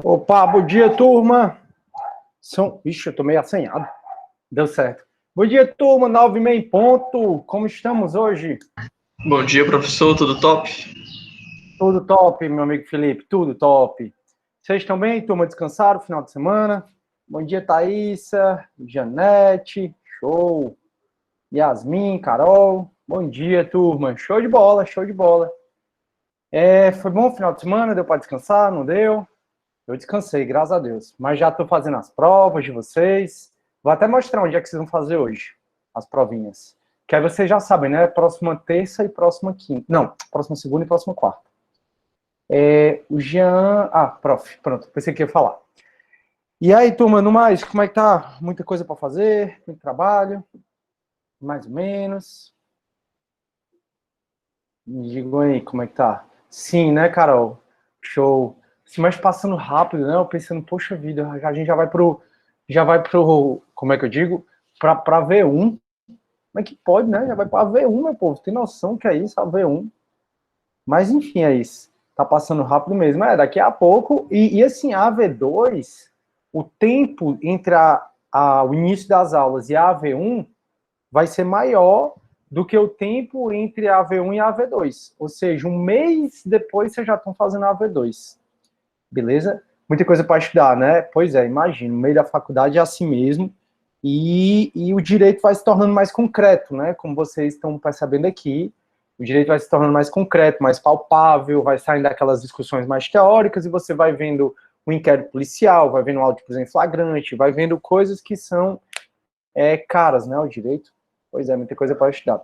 Opa, bom dia, turma. Ixi, eu tô meio assanhado. Deu certo. Bom dia, turma, 9h30 em ponto. Como estamos hoje? Bom dia, professor, tudo top? Tudo top, meu amigo Felipe, tudo top. Vocês estão bem, turma? Descansaram no final de semana? Bom dia, Thaísa, Janete, show. Yasmin, Carol, bom dia, turma. Show de bola, show de bola. Foi bom o final de semana? Deu para descansar? Não deu? Eu descansei, graças a Deus. Mas já estou fazendo as provas de vocês. Vou até mostrar onde é que vocês vão fazer hoje, as provinhas. Que aí vocês já sabem, né? Próxima terça e próxima quinta. Não, próxima segunda e próxima quarta. O Jean... Ah, prof, pronto, pensei que ia falar. E aí, turma, no mais, como é que tá? Muita coisa para fazer? Muito trabalho? Mais ou menos? Me digam aí, como é que tá? Sim, né, Carol? Show. Mas passando rápido, né? Eu pensando, poxa vida, a gente já vai pro, como é que eu digo? Pra V1. Como é que pode, né? Já vai pra V1, meu povo. Tem noção que é isso, a V1. Mas enfim, é isso. Tá passando rápido mesmo. Daqui a pouco. E assim, a V2, o tempo entre o início das aulas e a V1 vai ser maior do que o tempo entre a V1 e a V2. Ou seja, um mês depois vocês já estão fazendo a V2. Beleza? Muita coisa para estudar, né? Pois é, imagina, no meio da faculdade é assim mesmo. E o direito vai se tornando mais concreto, né? Como vocês estão percebendo aqui, o direito vai se tornando mais concreto, mais palpável, vai saindo daquelas discussões mais teóricas e você vai vendo o inquérito policial, vai vendo o auto de prisão em flagrante, vai vendo coisas que são caras, né, ao direito. Pois é, muita coisa para estudar.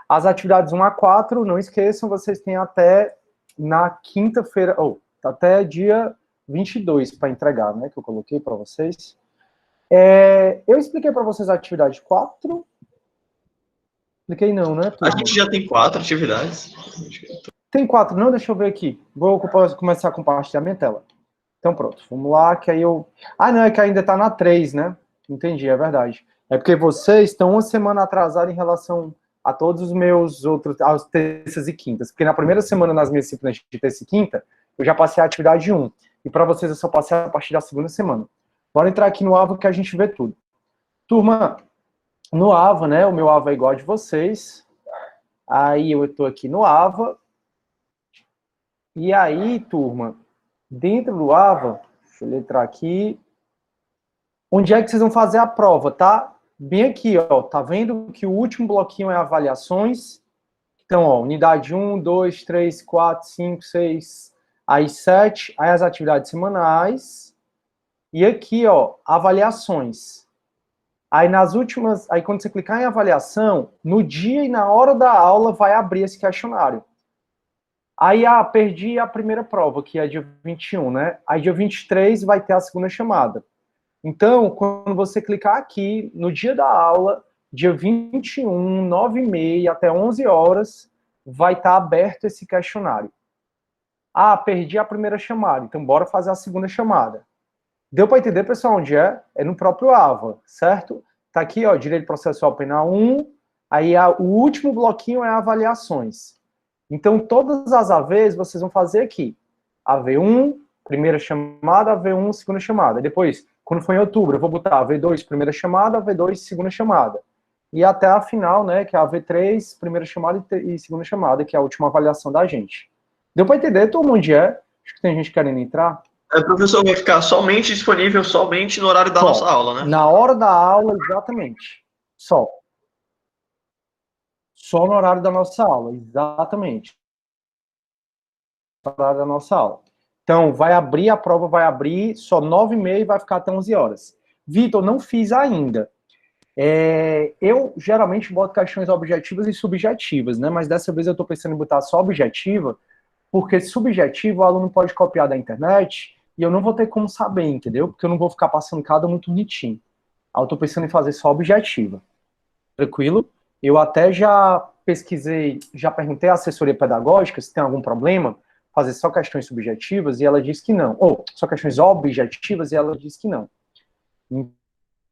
As atividades 1 a 4, não esqueçam, vocês têm até na quinta-feira, até dia 22 para entregar, né, que eu coloquei para vocês. Eu expliquei para vocês a atividade 4. Expliquei não, né, A turma? gente já tem 4 atividades. Tem 4, não? Deixa eu ver aqui. Vou começar a compartilhar minha tela. Então, pronto. Vamos lá, que aí eu... Ah, não, é que ainda está na 3, né? Entendi, é verdade. É porque vocês estão uma semana atrasados em relação a todos os meus outros... Aos terças e quintas. Porque na primeira semana, nas minhas disciplinas de terça e quinta, eu já passei a atividade 1. E para vocês, eu só passei a partir da segunda semana. Bora entrar aqui no AVA que a gente vê tudo. Turma, no AVA, né? O meu AVA é igual a de vocês. Aí eu estou aqui no AVA. E aí, turma, dentro do AVA, deixa eu letrar aqui, onde é que vocês vão fazer a prova, tá? Bem aqui, ó, tá vendo que o último bloquinho é avaliações? Então, ó, unidade 1, 2, 3, 4, 5, 6, aí 7, aí as atividades semanais, e aqui, ó, avaliações. Aí nas últimas, aí quando você clicar em avaliação, no dia e na hora da aula vai abrir esse questionário. Aí, perdi a primeira prova, que é dia 21, né? Aí dia 23 vai ter a segunda chamada. Então, quando você clicar aqui, no dia da aula, dia 21, 9h30 até 11 horas, vai estar aberto esse questionário. Perdi a primeira chamada, então bora fazer a segunda chamada. Deu para entender, pessoal, onde é? É no próprio AVA, certo? Tá aqui, ó, Direito Processual Penal 1, aí o último bloquinho é avaliações. Então, todas as AVs vocês vão fazer aqui. AV1, primeira chamada, AV1, segunda chamada. Depois, quando for em outubro, eu vou botar AV2, primeira chamada, AV2, segunda chamada. E até a final, né, que é a AV3, primeira chamada e segunda chamada, que é a última avaliação da gente. Deu para entender, turma, onde é? Acho que tem gente querendo entrar. O professor vai ficar somente disponível somente no horário da nossa Só. aula, né? Na hora da aula, exatamente. Só. Só no horário da nossa aula, exatamente. No horário da nossa aula. Então, vai abrir, a prova vai abrir só 9h30 e vai ficar até 11 horas. Vitor, não fiz ainda. Eu geralmente boto questões objetivas e subjetivas, né? Mas dessa vez eu estou pensando em botar só objetiva, porque subjetivo o aluno pode copiar da internet e eu não vou ter como saber, entendeu? Porque eu não vou ficar passando cada muito bonitinho. Aí eu estou pensando em fazer só objetiva. Tranquilo? Eu até já pesquisei, já perguntei à assessoria pedagógica se tem algum problema fazer só questões subjetivas e ela disse que não. Ou só questões objetivas e ela disse que não.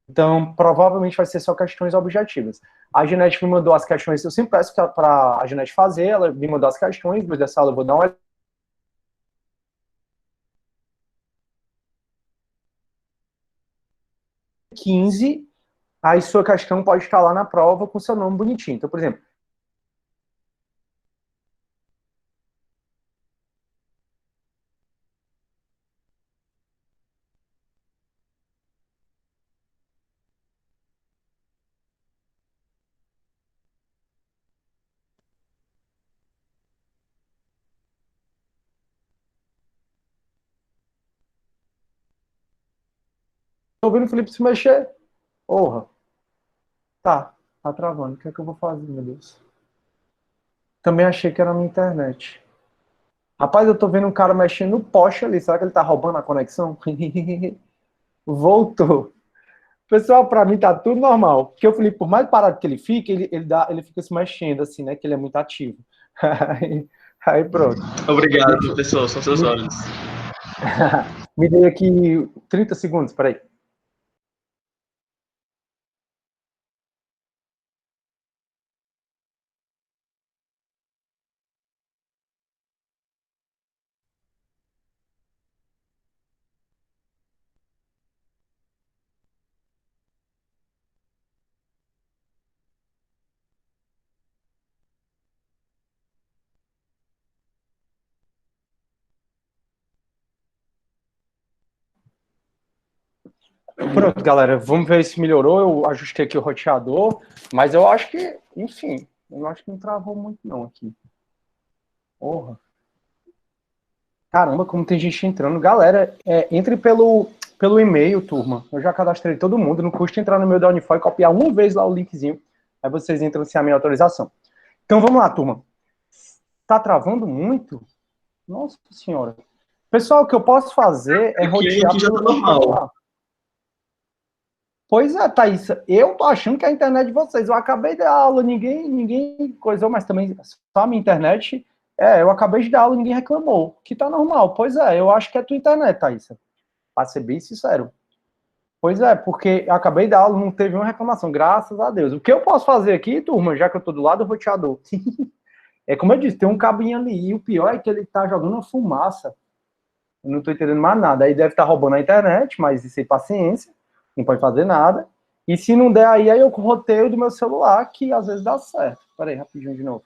Então, provavelmente vai ser só questões objetivas. A Janete me mandou as questões, eu sempre peço para a Janete fazer, ela me mandou as questões, depois dessa aula eu vou dar uma 15, aí sua questão pode estar lá na prova com seu nome bonitinho. Então, por exemplo, tô vendo o Felipe se mexer. Porra. Tá travando. O que é que eu vou fazer, meu Deus? Também achei que era a minha internet. Rapaz, eu tô vendo um cara mexendo no poste ali. Será que ele tá roubando a conexão? Voltou. Pessoal, pra mim tá tudo normal. Porque o Felipe, por mais parado que ele fique, ele fica se mexendo assim, né? Que ele é muito ativo. Aí pronto. Obrigado, professor, são seus olhos. Me dei aqui 30 segundos, peraí. Pronto, galera, vamos ver se melhorou. Eu ajustei aqui o roteador, mas eu acho que, enfim, eu acho que não travou muito não aqui. Porra. Caramba, como tem gente entrando. Galera, entre pelo e-mail, turma. Eu já cadastrei todo mundo. Não custa entrar no meu da Unifor e copiar uma vez lá o linkzinho. Aí vocês entram sem a minha autorização. Então vamos lá, turma. Tá travando muito? Nossa senhora. Pessoal, o que eu posso fazer é rotear aqui já tá normal. Pois é, Thaís, eu tô achando que é a internet de vocês. Eu acabei de dar aula, ninguém coisou, mas também só a minha internet. Eu acabei de dar aula, ninguém reclamou. Que tá normal. Pois é, eu acho que é tua internet, Thaís. Pra ser bem sincero. Pois é, porque eu acabei de dar aula, não teve uma reclamação, graças a Deus. O que eu posso fazer aqui, turma, já que eu tô do lado do roteador? É como eu disse, tem um cabinho ali, e o pior é que ele tá jogando uma fumaça. Eu não tô entendendo mais nada. Aí deve estar roubando a internet, mas isso aí, paciência, não pode fazer nada. E se não der aí eu roteio do meu celular, que às vezes dá certo. Peraí, rapidinho de novo.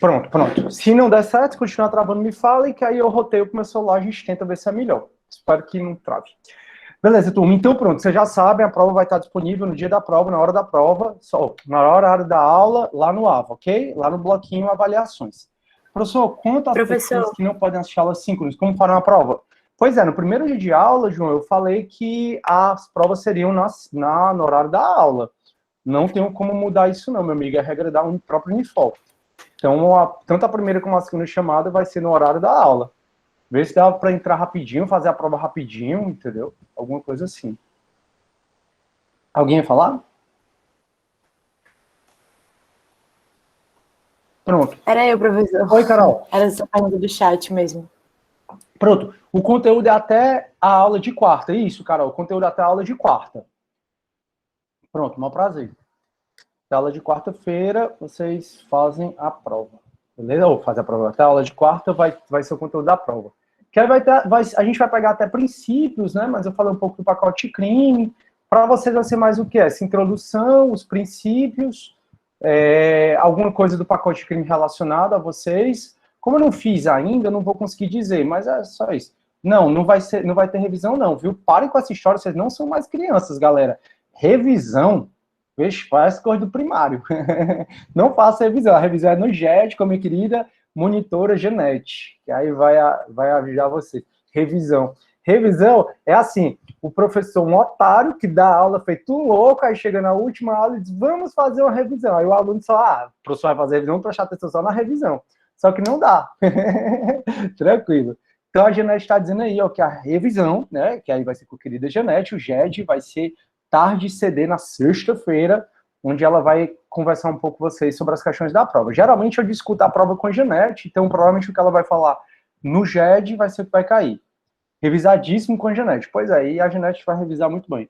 Pronto. Se não der certo, se continuar travando, me fala, e que aí eu roteio pro meu celular, a gente tenta ver se é melhor. Espero que não trave. Beleza, turma. Então, pronto, vocês já sabem, a prova vai estar disponível no dia da prova, na hora da prova, só na hora da aula, lá no AVA, ok? Lá no bloquinho Avaliações. Professor, quanto às pessoas que não podem assistir aulas síncronas, como farão a prova? Pois é, no primeiro dia de aula, João, eu falei que as provas seriam no horário da aula. Não tenho como mudar isso não, meu amigo, é a regra da própria Unifor. Então, tanto a primeira como a segunda chamada vai ser no horário da aula. Vê se dá para entrar rapidinho, fazer a prova rapidinho, entendeu? Alguma coisa assim. Alguém ia falar? Pronto. Era eu, professor. Oi, Carol. Era essa pergunta do chat mesmo. Pronto. O conteúdo é até a aula de quarta. Isso, Carol. O conteúdo é até a aula de quarta. Pronto, mau prazer. Na aula de quarta-feira, vocês fazem a prova. Beleza? Ou fazem a prova. Até a aula de quarta vai ser o conteúdo da prova. Que aí a gente vai pegar até princípios, né? Mas eu falei um pouco do pacote crime. Para vocês vai ser mais o que? Essa introdução, os princípios, alguma coisa do pacote crime relacionado a vocês. Como eu não fiz ainda, eu não vou conseguir dizer, mas é só isso. Não vai ter revisão, não, viu? Parem com essa história, vocês não são mais crianças, galera. Revisão, faz coisa do primário. Não faça revisão. A revisão é no GED, com a minha querida monitora Genete, que aí vai avisar você. Revisão é assim, o professor, um otário, que dá aula feito louco, aí chega na última aula e diz, vamos fazer uma revisão. Aí o aluno só, o professor vai fazer revisão, prestar atenção só na revisão. Só que não dá. Tranquilo. Então a Genete está dizendo aí, ó, que a revisão, né, que aí vai ser com a querida Genete, o GED vai ser tarde CD na sexta-feira, onde ela vai conversar um pouco com vocês sobre as questões da prova. Geralmente eu discuto a prova com a Genete, então provavelmente o que ela vai falar no GED vai ser o que vai cair. Revisadíssimo com a Genete. Pois é, e a Genete vai revisar muito bem.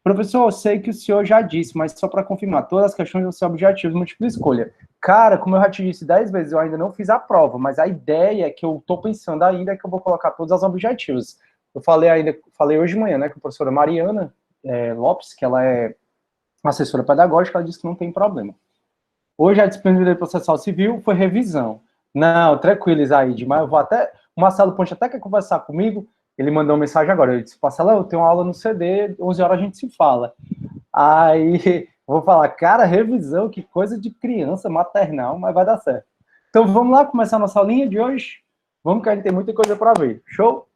Professor, eu sei que o senhor já disse, mas só para confirmar, todas as questões vão ser objetivos, múltipla escolha. Cara, como eu já te disse 10 vezes, eu ainda não fiz a prova, mas a ideia é que eu estou pensando ainda é que eu vou colocar todas as objetivas. Eu falei hoje de manhã, né, com a professora Mariana Lopes, que ela é assessora pedagógica, ela disse que não tem problema. Hoje a disciplina de processual civil foi revisão. Não, tranquilo, Isaíde, mas eu vou até... O Marcelo Ponte até quer conversar comigo, ele mandou uma mensagem agora, ele disse, Marcelo, eu tenho uma aula no CD, 11 horas a gente se fala. Aí, vou falar, cara, revisão, que coisa de criança maternal, mas vai dar certo. Então, vamos lá começar a nossa aulinha de hoje? Vamos que a gente tem muita coisa para ver. Show?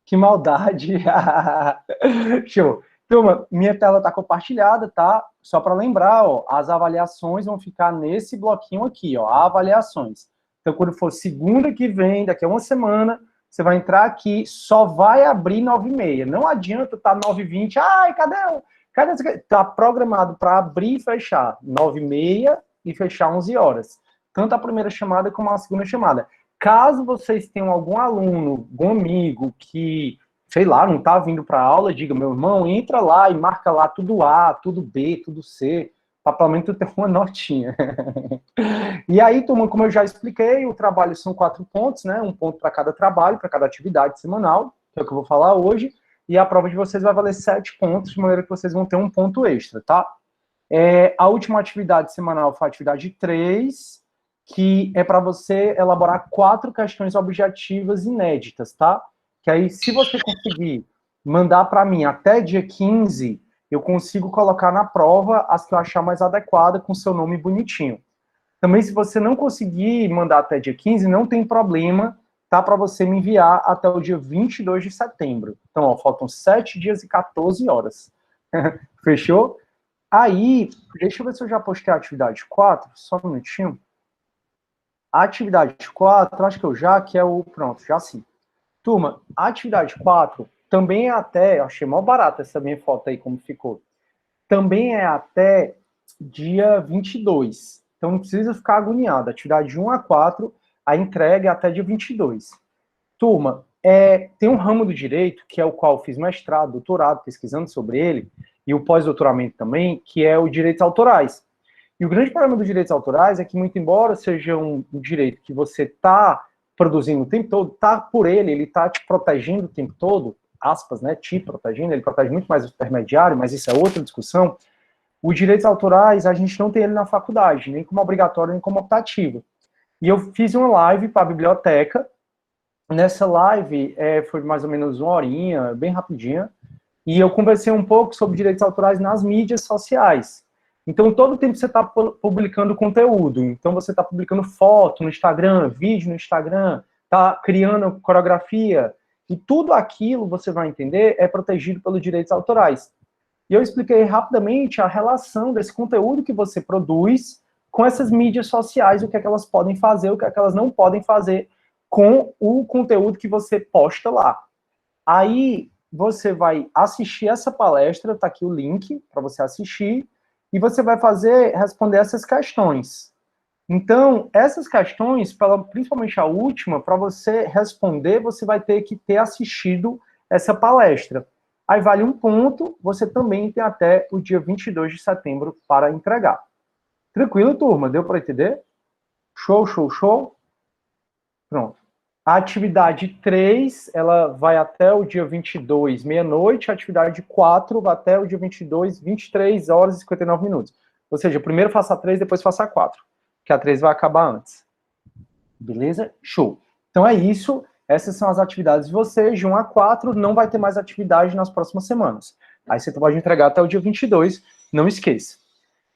Que maldade! Show! Turma, minha tela está compartilhada, tá? Só para lembrar, ó, as avaliações vão ficar nesse bloquinho aqui, ó, avaliações. Então, quando for segunda que vem, daqui a uma semana, você vai entrar aqui, só vai abrir 9h30. Não adianta estar 9h20, ai, cadê? Tá programado para abrir e fechar 9h30 e fechar 11 horas. Tanto a primeira chamada como a segunda chamada. Caso vocês tenham algum aluno, algum amigo que, sei lá, não está vindo para a aula, diga, meu irmão, entra lá e marca lá tudo A, tudo B, tudo C, para pelo menos ter uma notinha. E aí, turma, como eu já expliquei, o trabalho são 4 pontos, né? Um ponto para cada trabalho, para cada atividade semanal, que é o que eu vou falar hoje, e a prova de vocês vai valer 7 pontos, de maneira que vocês vão ter um ponto extra, tá? A última atividade semanal foi a atividade 3, que é para você elaborar 4 questões objetivas inéditas, tá? Que aí, se você conseguir mandar para mim até dia 15, eu consigo colocar na prova as que eu achar mais adequada com seu nome bonitinho. Também, se você não conseguir mandar até dia 15, não tem problema, tá? Para você me enviar até o dia 22 de setembro. Então, ó, faltam 7 dias e 14 horas. Fechou? Aí, deixa eu ver se eu já postei a atividade 4, só um minutinho. A atividade 4, acho que eu já, que é o... Pronto, já sim. Turma, a atividade 4 também é até... Eu achei mó barata essa minha foto aí, como ficou. Também é até dia 22. Então, não precisa ficar agoniado. Atividade de 1 a 4, a entrega é até dia 22. Turma, tem um ramo do direito, que é o qual eu fiz mestrado, doutorado, pesquisando sobre ele, e o pós-doutoramento também, que é o direitos autorais. E o grande problema dos direitos autorais é que, muito embora seja um direito que você está produzindo o tempo todo, tá por ele está te protegendo o tempo todo, aspas, né, te protegendo, ele protege muito mais o intermediário, mas isso é outra discussão. Os direitos autorais, a gente não tem ele na faculdade, nem como obrigatório, nem como optativo. E eu fiz uma live para a biblioteca. Nessa live, foi mais ou menos 1 horinha, bem rapidinha, e eu conversei um pouco sobre direitos autorais nas mídias sociais. Então, todo o tempo você está publicando conteúdo. Então, você está publicando foto no Instagram, vídeo no Instagram, está criando coreografia, e tudo aquilo, você vai entender, é protegido pelos direitos autorais. E eu expliquei rapidamente a relação desse conteúdo que você produz com essas mídias sociais, o que é que elas podem fazer, o que é que elas não podem fazer com o conteúdo que você posta lá. Aí, você vai assistir essa palestra, tá aqui o link para você assistir, e você vai responder essas questões. Então, essas questões, principalmente a última, para você responder, você vai ter que ter assistido essa palestra. Aí vale 1 ponto, você também tem até o dia 22 de setembro para entregar. Tranquilo, turma? Deu para entender? Show, show, show? Pronto. A atividade 3, ela vai até o dia 22, meia-noite. A atividade 4 vai até o dia 22, 23 horas e 59 minutos. Ou seja, primeiro faça a 3, depois faça a 4. Que a 3 vai acabar antes. Beleza? Show. Então é isso. Essas são as atividades de vocês. De 1 a 4, não vai ter mais atividade nas próximas semanas. Aí você pode entregar até o dia 22, não esqueça.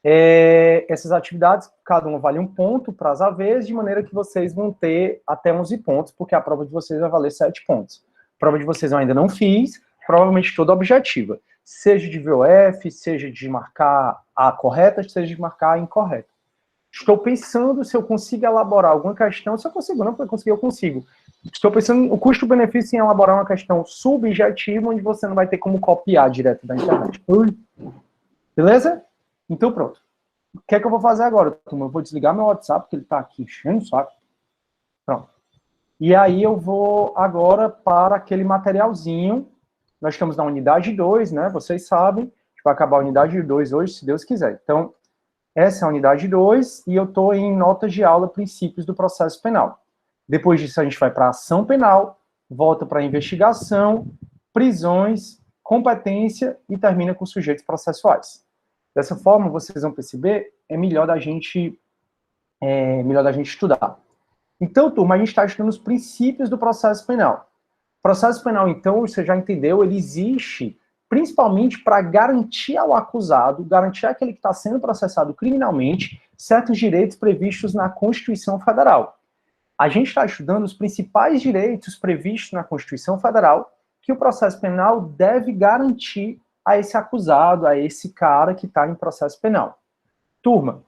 Essas atividades, cada uma vale 1 ponto para as AVs, de maneira que vocês vão ter até 11 pontos, porque a prova de vocês vai valer 7 pontos. A prova de vocês eu ainda não fiz, provavelmente toda objetiva. Seja de VOF, seja de marcar a correta, seja de marcar a incorreta. Estou pensando se eu consigo elaborar alguma questão, se eu consigo, não, porque eu conseguir, eu consigo. Estou pensando o custo-benefício em elaborar uma questão subjetiva, onde você não vai ter como copiar direto da internet. Beleza? Então, pronto. O que é que eu vou fazer agora, turma? Eu vou desligar meu WhatsApp, porque ele está aqui enchendo o saco. Pronto. E aí eu vou agora para aquele materialzinho. Nós estamos na unidade 2, né? Vocês sabem. gente vai acabar a unidade 2 hoje, se Deus quiser. Então, essa é a unidade 2 e eu estou em notas de aula, princípios do processo penal. Depois disso, a gente vai para a ação penal, volta para a investigação, prisões, competência e termina com sujeitos processuais. Dessa forma, vocês vão perceber, é melhor da gente estudar. Então, turma, a gente está estudando os princípios do processo penal. O processo penal, então, você já entendeu, ele existe principalmente para garantir ao acusado, garantir àquele que está sendo processado criminalmente, certos direitos previstos na Constituição Federal. A gente está estudando os principais direitos previstos na Constituição Federal que o processo penal deve garantir a esse acusado, a esse cara que está em processo penal. Turma,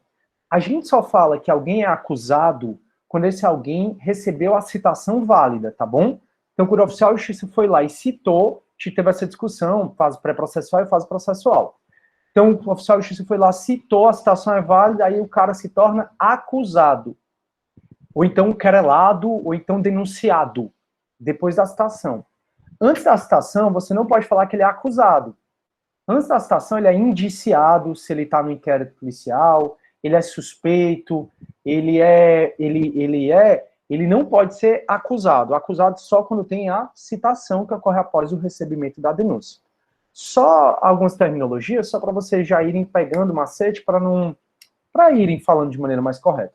a gente só fala que alguém é acusado quando esse alguém recebeu a citação válida, tá bom? Então, quando o oficial de justiça foi lá e citou, a gente teve essa discussão, fase pré-processual e fase processual. Então, o oficial de justiça foi lá, citou, a citação é válida, aí o cara se torna acusado. Ou então querelado, ou então denunciado, depois da citação. Antes da citação, você não pode falar que ele é acusado. Antes da citação, ele é indiciado, se ele está no inquérito policial, ele é suspeito, ele não pode ser acusado. Acusado só quando tem a citação que ocorre após o recebimento da denúncia. Só algumas terminologias, só para vocês já irem pegando o macete para irem falando de maneira mais correta.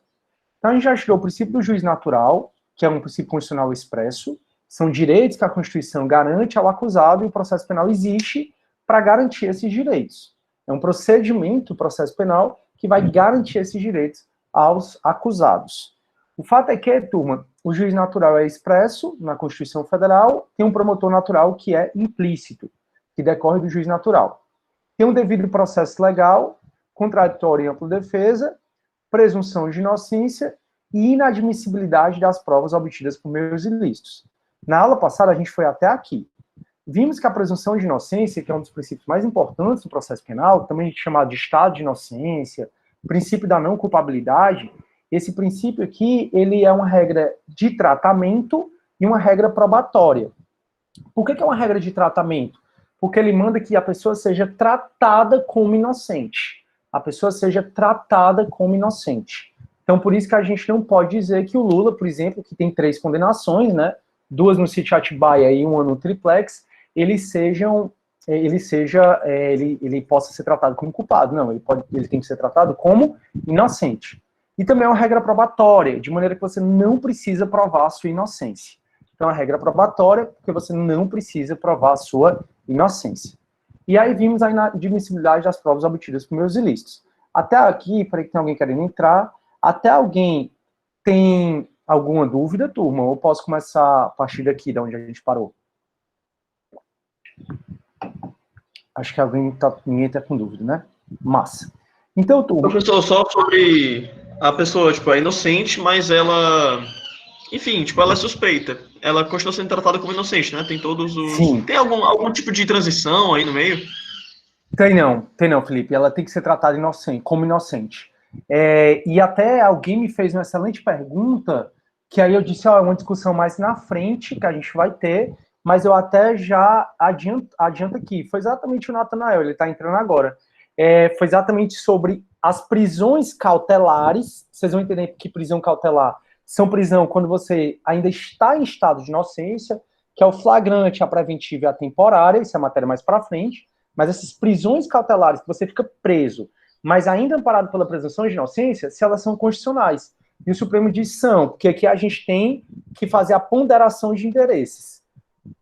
Então, a gente já estudou o princípio do juiz natural, que é um princípio constitucional expresso, são direitos que a Constituição garante ao acusado e o processo penal existe para garantir esses direitos. É um procedimento, o processo penal, que vai garantir esses direitos aos acusados. O fato é que, turma, o juiz natural é expresso na Constituição Federal, tem um promotor natural que é implícito, que decorre do juiz natural. Tem um devido processo legal, contraditório e ampla defesa, presunção de inocência e inadmissibilidade das provas obtidas por meios ilícitos. Na aula passada, a gente foi até aqui. Vimos que a presunção de inocência, que é um dos princípios mais importantes do processo penal, também chamado de estado de inocência, princípio da não culpabilidade, esse princípio aqui, ele é uma regra de tratamento e uma regra probatória. Por que é uma regra de tratamento? Porque ele manda que a pessoa seja tratada como inocente. A pessoa seja tratada como inocente. Então, por isso que a gente não pode dizer que o Lula, por exemplo, que tem 3 condenações, né, 2 no sítio Atibaia e 1 no triplex, ele possa ser tratado como culpado. Não, ele tem que ser tratado como inocente. E também é uma regra probatória, de maneira que você não precisa provar a sua inocência. Então, é uma regra probatória, porque você não precisa provar a sua inocência. E aí vimos a inadmissibilidade das provas obtidas por meios ilícitos. Até aqui, para que tem alguém querendo entrar, até alguém tem alguma dúvida, turma? Ou posso começar a partir daqui, de onde a gente parou? Acho que ninguém está com dúvida, né? Massa. Então, turma... Professor, só sobre a pessoa, tipo, é inocente, mas ela... Enfim, tipo, ela é suspeita. Ela continua sendo tratada como inocente, né? Tem todos os... Sim. Tem algum tipo de transição aí no meio? Tem não, Felipe. Ela tem que ser tratada como inocente. E até alguém me fez uma excelente pergunta, que aí eu disse, é uma discussão mais na frente, que a gente vai ter, mas eu até já adianto aqui. Foi exatamente o Natanael, ele está entrando agora. Foi exatamente sobre as prisões cautelares. Vocês vão entender que prisão cautelar são prisão quando você ainda está em estado de inocência, que é o flagrante, a preventiva e a temporária, isso é a matéria mais para frente, mas essas prisões cautelares que você fica preso, mas ainda amparado pela presunção de inocência, se elas são constitucionais. E o Supremo diz são, porque aqui a gente tem que fazer a ponderação de interesses.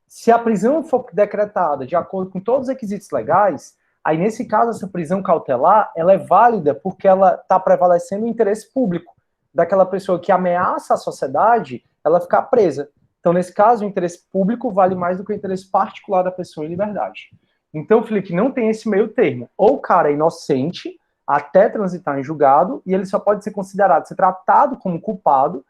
Se a prisão for decretada de acordo com todos os requisitos legais, aí nesse caso essa prisão cautelar, ela é válida porque ela está prevalecendo o interesse público daquela pessoa que ameaça a sociedade, ela ficar presa. Então, nesse caso, o interesse público vale mais do que o interesse particular da pessoa em liberdade. Então, Felipe, não tem esse meio termo. Ou o cara é inocente até transitar em julgado, e ele só pode ser considerado, ser tratado como culpado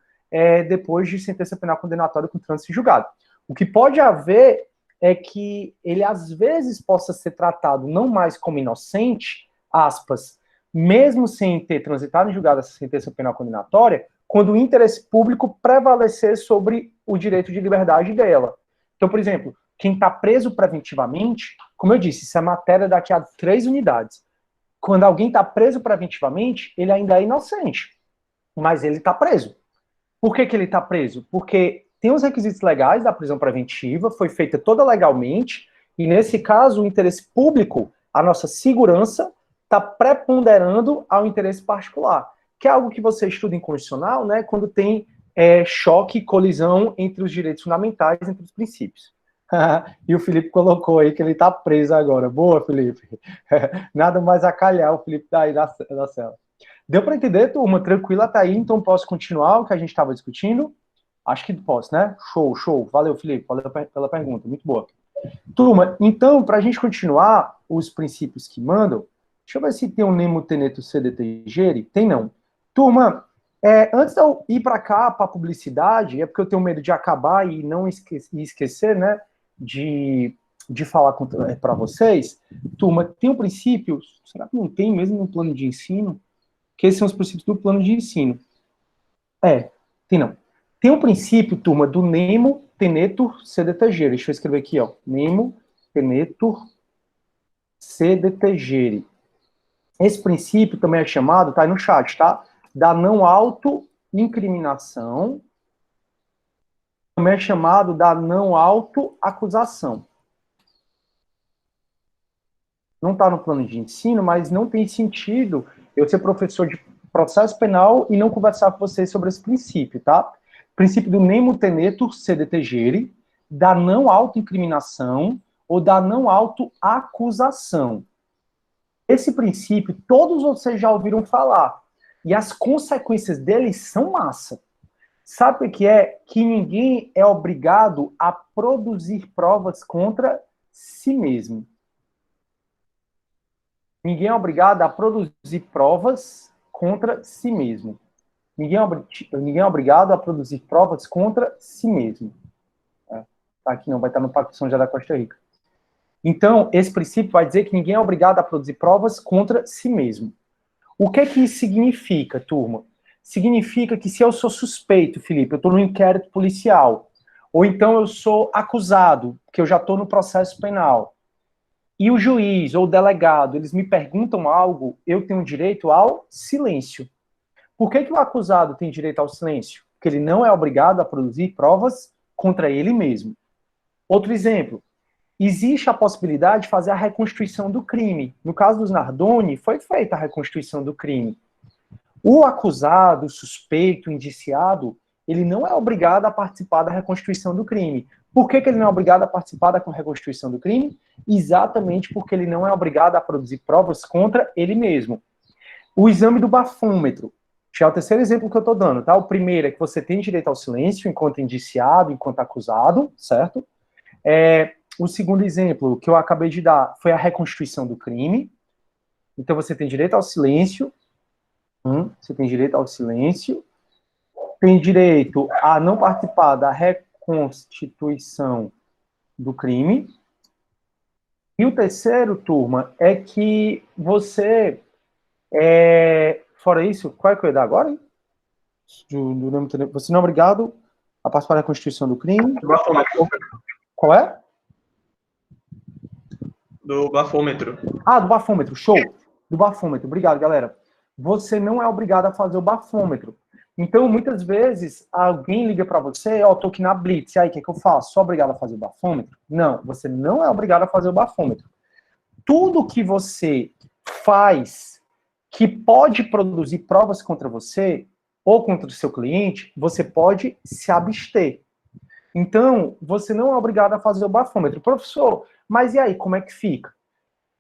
depois de sentença penal condenatória com trânsito em julgado. O que pode haver é que ele, às vezes, possa ser tratado não mais como inocente, aspas, mesmo sem ter transitado em julgado essa sentença penal condenatória, quando o interesse público prevalecer sobre o direito de liberdade dela. Então, por exemplo, quem está preso preventivamente, como eu disse, isso é matéria daqui a 3 unidades. Quando alguém está preso preventivamente, ele ainda é inocente, mas ele está preso. Por que ele está preso? Porque tem os requisitos legais da prisão preventiva, foi feita toda legalmente, e nesse caso, o interesse público, a nossa segurança, está preponderando ao interesse particular, que é algo que você estuda em constitucional, né, quando tem choque, colisão entre os direitos fundamentais, entre os princípios. E o Felipe colocou aí que ele está preso agora. Boa, Felipe. Nada mais a calhar o Felipe daí da cela. Deu para entender, turma? Tranquila, tá aí, então posso continuar o que a gente estava discutindo? Acho que posso, né? Show, show. Valeu, Felipe, valeu pela pergunta, muito boa. Turma, então, para a gente continuar os princípios que mandam, deixa eu ver se tem um Nemo Teneto CDT Gere. Tem não. Turma, antes de eu ir para cá, para a publicidade, é porque eu tenho medo de acabar e não esquecer, né, de falar para vocês. Turma, tem um princípio, será que não tem mesmo no plano de ensino? Que esses são os princípios do plano de ensino. Tem não. Tem um princípio, turma, do Nemo Tenetur CDT Gere. Deixa eu escrever aqui, ó. Nemo Tenetur CDT Gere. Esse princípio também é chamado, tá aí no chat, tá? Da não auto-incriminação. Também é chamado da não auto-acusação. Não está no plano de ensino, mas não tem sentido eu ser professor de processo penal e não conversar com vocês sobre esse princípio, tá? Princípio do Nemo Tenetur CDT Gere, da não auto-incriminação ou da não auto-acusação. Esse princípio, todos vocês já ouviram falar. E as consequências dele são massa. Sabe o que é? Que ninguém é obrigado a produzir provas contra si mesmo. Ninguém é obrigado a produzir provas contra si mesmo. Ninguém é obrigado a produzir provas contra si mesmo. Tá aqui não, vai estar no Pacto de São José da Costa Rica. Então, esse princípio vai dizer que ninguém é obrigado a produzir provas contra si mesmo. O que é que isso significa, turma? Significa que se eu sou suspeito, Felipe, eu estou no inquérito policial, ou então eu sou acusado, que eu já estou no processo penal, e o juiz ou o delegado, eles me perguntam algo, eu tenho direito ao silêncio. Por que o acusado tem direito ao silêncio? Porque ele não é obrigado a produzir provas contra ele mesmo. Outro exemplo, existe a possibilidade de fazer a reconstituição do crime. No caso dos Nardoni, foi feita a reconstituição do crime. O acusado, o suspeito, o indiciado, ele não é obrigado a participar da reconstituição do crime. Por que ele não é obrigado a participar da reconstituição do crime? Exatamente porque ele não é obrigado a produzir provas contra ele mesmo. O exame do bafômetro. Já é o terceiro exemplo que eu estou dando, tá? O primeiro é que você tem direito ao silêncio enquanto indiciado, enquanto acusado, certo? O segundo exemplo que eu acabei de dar foi a reconstituição do crime. Então você tem direito ao silêncio. Você tem direito ao silêncio. Tem direito a não participar da reconstituição do crime. E o terceiro, turma, é que você... Fora isso, qual é que eu ia dar agora? Hein? Você não é obrigado a participar da reconstituição do crime. Qual é? Do bafômetro. Ah, do bafômetro, show. Do bafômetro, obrigado, galera. Você não é obrigado a fazer o bafômetro. Então, muitas vezes, alguém liga para você, tô aqui na Blitz, e aí, o que eu faço? Sou obrigado a fazer o bafômetro? Não, você não é obrigado a fazer o bafômetro. Tudo que você faz que pode produzir provas contra você, ou contra o seu cliente, você pode se abster. Então, você não é obrigado a fazer o bafômetro. Professor, mas e aí, como é que fica?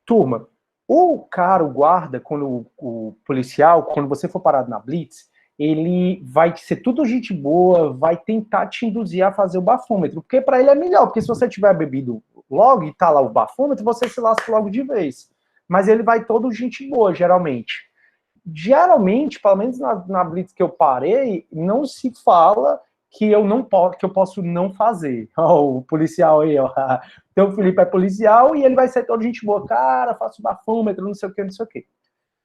Turma, o cara, o guarda, quando o policial, quando você for parado na Blitz, ele vai ser tudo gente boa, vai tentar te induzir a fazer o bafômetro, porque para ele é melhor, porque se você tiver bebido logo e tá lá o bafômetro, você se lasca logo de vez. Mas ele vai todo gente boa, geralmente. Geralmente, pelo menos na Blitz que eu parei, não se fala que eu não posso, que eu posso não fazer. O policial aí, ó. Então o Felipe é policial e ele vai ser todo gente boa. Cara, faço bafômetro, não sei o que, não sei o que.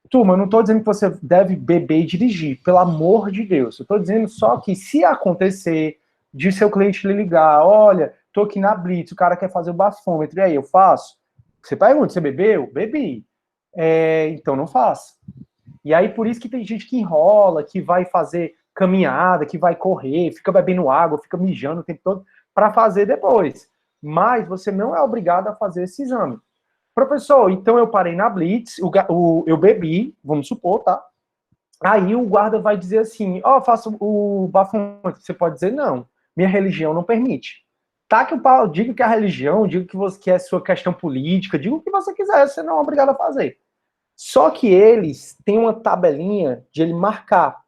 Turma, eu não estou dizendo que você deve beber e dirigir, pelo amor de Deus. Eu estou dizendo só que se acontecer de seu cliente lhe ligar, olha, tô aqui na Blitz, o cara quer fazer o bafômetro, e aí, eu faço? Você pergunta, você bebeu? Bebi. Então não faço. E aí, por isso que tem gente que enrola, que vai fazer caminhada, que vai correr, fica bebendo água, fica mijando o tempo todo, para fazer depois. Mas você não é obrigado a fazer esse exame. Professor, então eu parei na Blitz, eu bebi, vamos supor, tá? Aí o guarda vai dizer assim, faço o bafômetro. Você pode dizer, não, minha religião não permite. Tá que o pau, diga que a religião, diga que é sua questão política, diga o que você quiser, você não é obrigado a fazer. Só que eles têm uma tabelinha de ele marcar,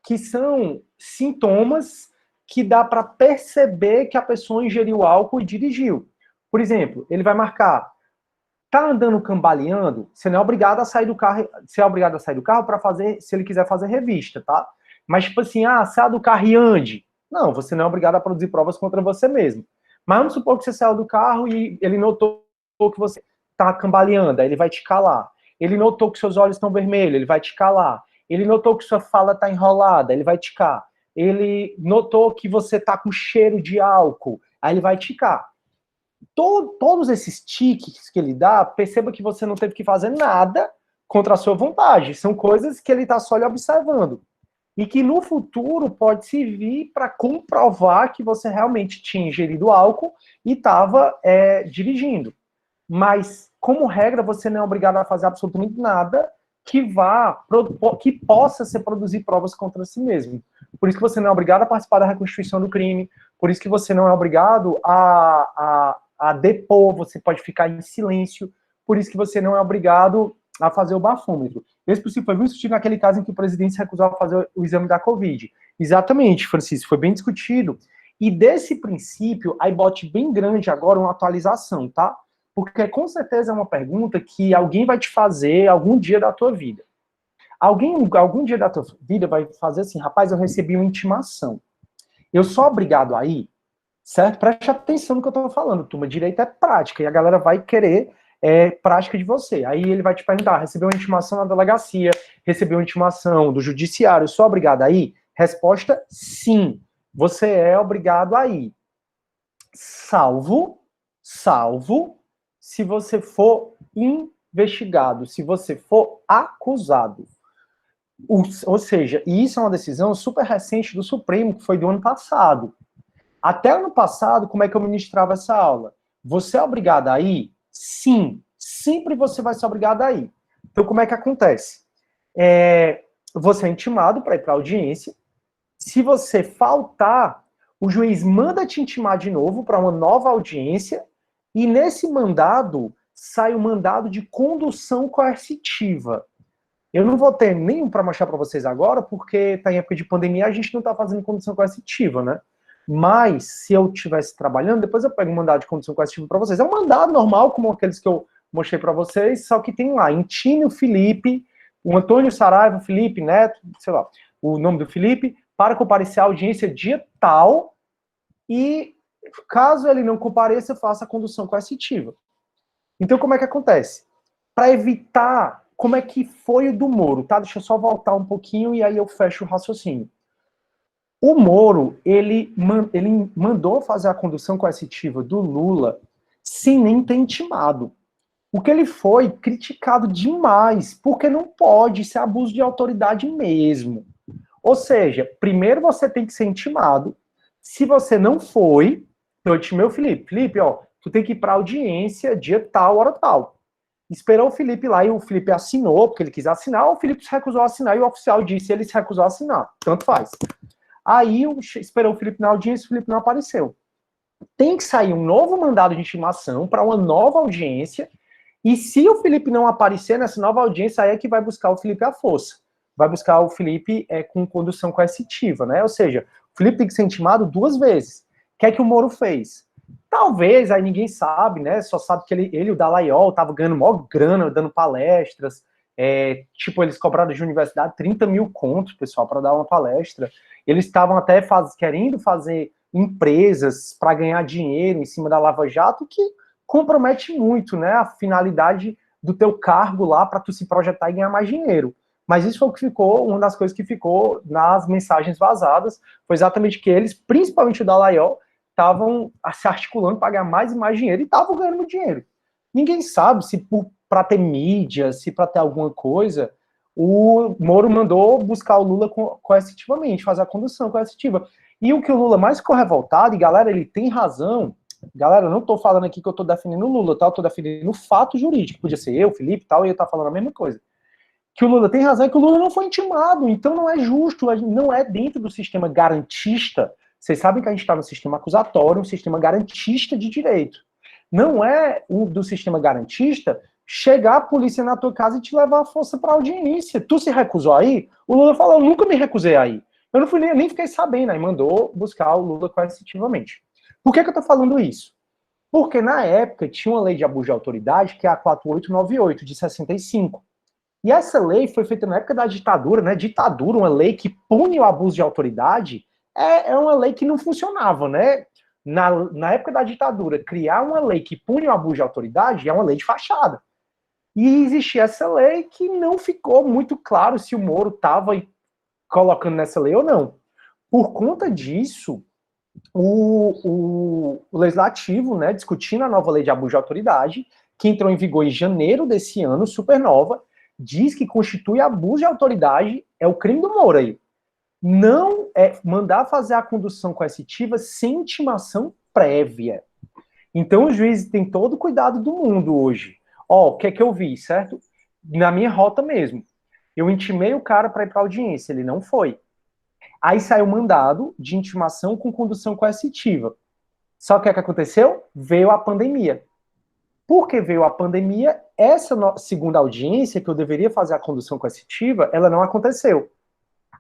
que são sintomas que dá para perceber que a pessoa ingeriu álcool e dirigiu. Por exemplo, ele vai marcar, tá andando cambaleando, você não é obrigado a sair do carro, você é obrigado a sair do carro para fazer, se ele quiser fazer revista, tá? Mas tipo assim, sai do carro e ande. Não, você não é obrigado a produzir provas contra você mesmo. Mas vamos supor que você saiu do carro e ele notou que você tá cambaleando, aí ele vai te calar. Ele notou que seus olhos estão vermelhos, ele vai te calar. Ele notou que sua fala tá enrolada, ele vai ticar. Ele notou que você tá com cheiro de álcool, aí ele vai ticar. Todos esses tiques que ele dá, perceba que você não teve que fazer nada contra a sua vontade. São coisas que ele está só lhe observando. E que no futuro pode servir para comprovar que você realmente tinha ingerido álcool e estava dirigindo. Mas, como regra, você não é obrigado a fazer absolutamente nada que possa se produzir provas contra si mesmo. Por isso que você não é obrigado a participar da reconstituição do crime, por isso que você não é obrigado a depor, você pode ficar em silêncio, por isso que você não é obrigado a fazer o bafômetro. Esse princípio foi muito discutido naquele caso em que o presidente se recusou a fazer o exame da Covid. Exatamente, Francisco, foi bem discutido. E desse princípio, aí bote bem grande agora uma atualização, tá? Porque com certeza é uma pergunta que alguém vai te fazer algum dia da tua vida. Algum dia da tua vida vai fazer assim, rapaz, eu recebi uma intimação. Eu sou obrigado a ir? Certo? Preste atenção no que eu estou falando, turma. Direito é prática, e a galera vai querer prática de você. Aí ele vai te perguntar, recebeu uma intimação na delegacia, recebeu uma intimação do judiciário, sou obrigado a ir? Resposta, sim. Você é obrigado a ir. Salvo, se você for investigado, se você for acusado. Ou seja, e isso é uma decisão super recente do Supremo, que foi do ano passado. Até ano passado, como é que eu ministrava essa aula? Você é obrigado a ir? Sim. Sempre você vai ser obrigado a ir. Então, como é que acontece? Você é intimado para ir para a audiência. Se você faltar, o juiz manda te intimar de novo para uma nova audiência. E nesse mandado, sai o mandado de condução coercitiva. Eu não vou ter nenhum para mostrar para vocês agora, porque está em época de pandemia, a gente não está fazendo condução coercitiva, né? Mas, se eu estivesse trabalhando, depois eu pego um mandado de condução coercitiva para vocês. É um mandado normal, como aqueles que eu mostrei para vocês, só que tem lá, intime o Felipe, o Antônio Saraiva, Felipe Neto, sei lá, o nome do Felipe, para comparecer à audiência dia tal, e caso ele não compareça, faça a condução coercitiva. Então, como é que acontece? Para evitar, como é que foi o do Moro, tá? Deixa eu só voltar um pouquinho e aí eu fecho o raciocínio. O Moro, ele mandou fazer a condução coercitiva do Lula sem nem ter intimado. O que ele foi criticado demais, porque não pode ser abuso de autoridade mesmo. Ou seja, primeiro você tem que ser intimado. Se você não foi, eu intimei o Felipe. Felipe, tu tem que ir para a audiência dia tal, hora tal. Esperou o Felipe lá e o Felipe assinou, porque ele quis assinar, o Felipe se recusou a assinar e o oficial disse ele se recusou a assinar. Tanto faz. Aí esperou o Felipe na audiência, o Felipe não apareceu. Tem que sair um novo mandado de intimação para uma nova audiência, e se o Felipe não aparecer nessa nova audiência, aí é que vai buscar o Felipe à força. Vai buscar o Felipe com condução coercitiva, né? Ou seja, o Felipe tem que ser intimado 2 vezes. O que é que o Moro fez? Talvez, aí ninguém sabe, né? Só sabe que ele e o Dallagnol estavam ganhando maior grana, dando palestras. Eles cobraram de universidade 30 mil contos, pessoal, para dar uma palestra. Eles estavam até querendo fazer empresas para ganhar dinheiro em cima da Lava Jato, que compromete muito, né, a finalidade do teu cargo lá para tu se projetar e ganhar mais dinheiro. Mas isso foi o que ficou, uma das coisas que ficou nas mensagens vazadas, foi exatamente que eles, principalmente o Dallagnol, estavam se articulando para ganhar mais e mais dinheiro e estavam ganhando dinheiro. Ninguém sabe se para ter mídia, se para ter alguma coisa, o Moro mandou buscar o Lula coercitivamente, fazer a condução coercitiva. E o que o Lula mais ficou revoltado, e galera, ele tem razão. Galera, eu não tô falando aqui que eu tô defendendo o Lula, tá? Eu tô defendendo o fato jurídico. Podia ser eu, Felipe e tal, e eu estar falando a mesma coisa. Que o Lula tem razão é que o Lula não foi intimado, então não é justo, não é dentro do sistema garantista. Vocês sabem que a gente está no sistema acusatório, um sistema garantista de direito. Não é o do sistema garantista chegar a polícia na tua casa e te levar a força para audiência. Tu se recusou aí? O Lula falou, eu nunca me recusei aí. Eu não fui nem fiquei sabendo, aí mandou buscar o Lula coercitivamente. Por que eu tô falando isso? Porque na época tinha uma lei de abuso de autoridade, que é a 4898, de 65. E essa lei foi feita na época da ditadura, né? Ditadura, uma lei que pune o abuso de autoridade, é uma lei que não funcionava, né? Na época da ditadura, criar uma lei que pune o abuso de autoridade é uma lei de fachada. E existia essa lei que não ficou muito claro se o Moro estava colocando nessa lei ou não. Por conta disso, o Legislativo, né, discutindo a nova lei de abuso de autoridade, que entrou em vigor em janeiro desse ano, super nova, diz que constitui abuso de autoridade, é o crime do Moro aí. Não é mandar fazer a condução coercitiva sem intimação prévia. Então, os juízes têm todo o cuidado do mundo hoje. Ó, o que é que eu vi, certo? Na minha rota mesmo. Eu intimei o cara para ir para audiência, ele não foi. Aí saiu mandado de intimação com condução coercitiva. Só que o que aconteceu? Veio a pandemia. Porque veio a pandemia, essa segunda audiência, que eu deveria fazer a condução coercitiva, ela não aconteceu.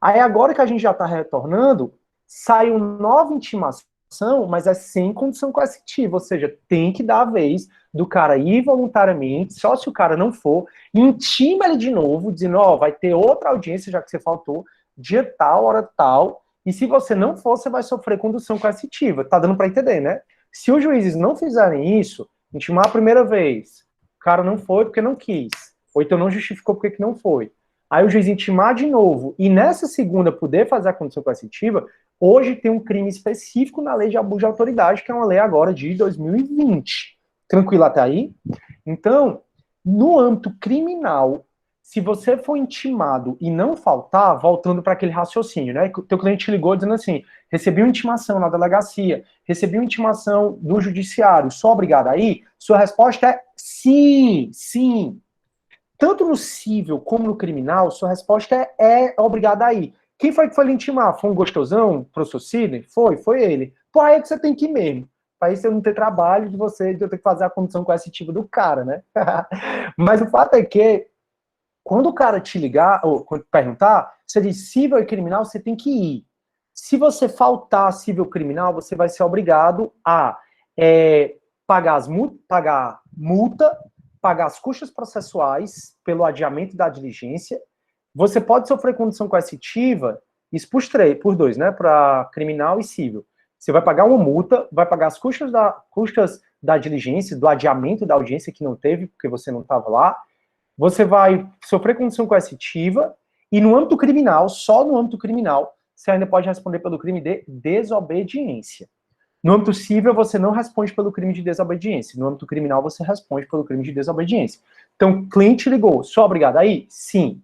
Aí agora que a gente já está retornando, saiu nova intimação, mas é sem condição coercitiva, ou seja, tem que dar a vez do cara ir voluntariamente, só se o cara não for, intima ele de novo, dizendo, ó, vai ter outra audiência, já que você faltou, dia tal, hora tal, e se você não for, você vai sofrer condução coercitiva. Tá dando para entender, né? Se os juízes não fizerem isso, intimar a primeira vez, o cara não foi porque não quis, ou então não justificou porque que não foi. Aí o juiz intimar de novo, e nessa segunda poder fazer a condução coercitiva, hoje tem um crime específico na lei de abuso de autoridade, que é uma lei agora de 2020. Tranquilo até aí? Então, no âmbito criminal, se você for intimado e não faltar, voltando para aquele raciocínio, né? O teu cliente ligou dizendo assim, recebi uma intimação na delegacia, recebi uma intimação no judiciário, sou obrigado aí? Sua resposta é sim, sim. Tanto no civil como no criminal, sua resposta é obrigada aí. Quem foi que foi lhe intimar? Foi um gostosão, professor Sidney? Foi ele. Pô, aí é que você tem que ir mesmo. Para isso eu não ter trabalho de eu ter que fazer a condição coercitiva do cara, né? Mas o fato é que, quando o cara te ligar, ou perguntar, você diz civil e criminal, você tem que ir. Se você faltar civil criminal, você vai ser obrigado a pagar multa, pagar as custas processuais pelo adiamento da diligência. Você pode sofrer condição coercitiva, isso por dois, né? Para criminal e civil. Você vai pagar uma multa, vai pagar as custas da diligência, do adiamento da audiência que não teve, porque você não estava lá. Você vai sofrer condição coercitiva, e no âmbito criminal, só no âmbito criminal, você ainda pode responder pelo crime de desobediência. No âmbito civil, você não responde pelo crime de desobediência. No âmbito criminal, você responde pelo crime de desobediência. Então, cliente ligou, sou obrigado aí? Sim.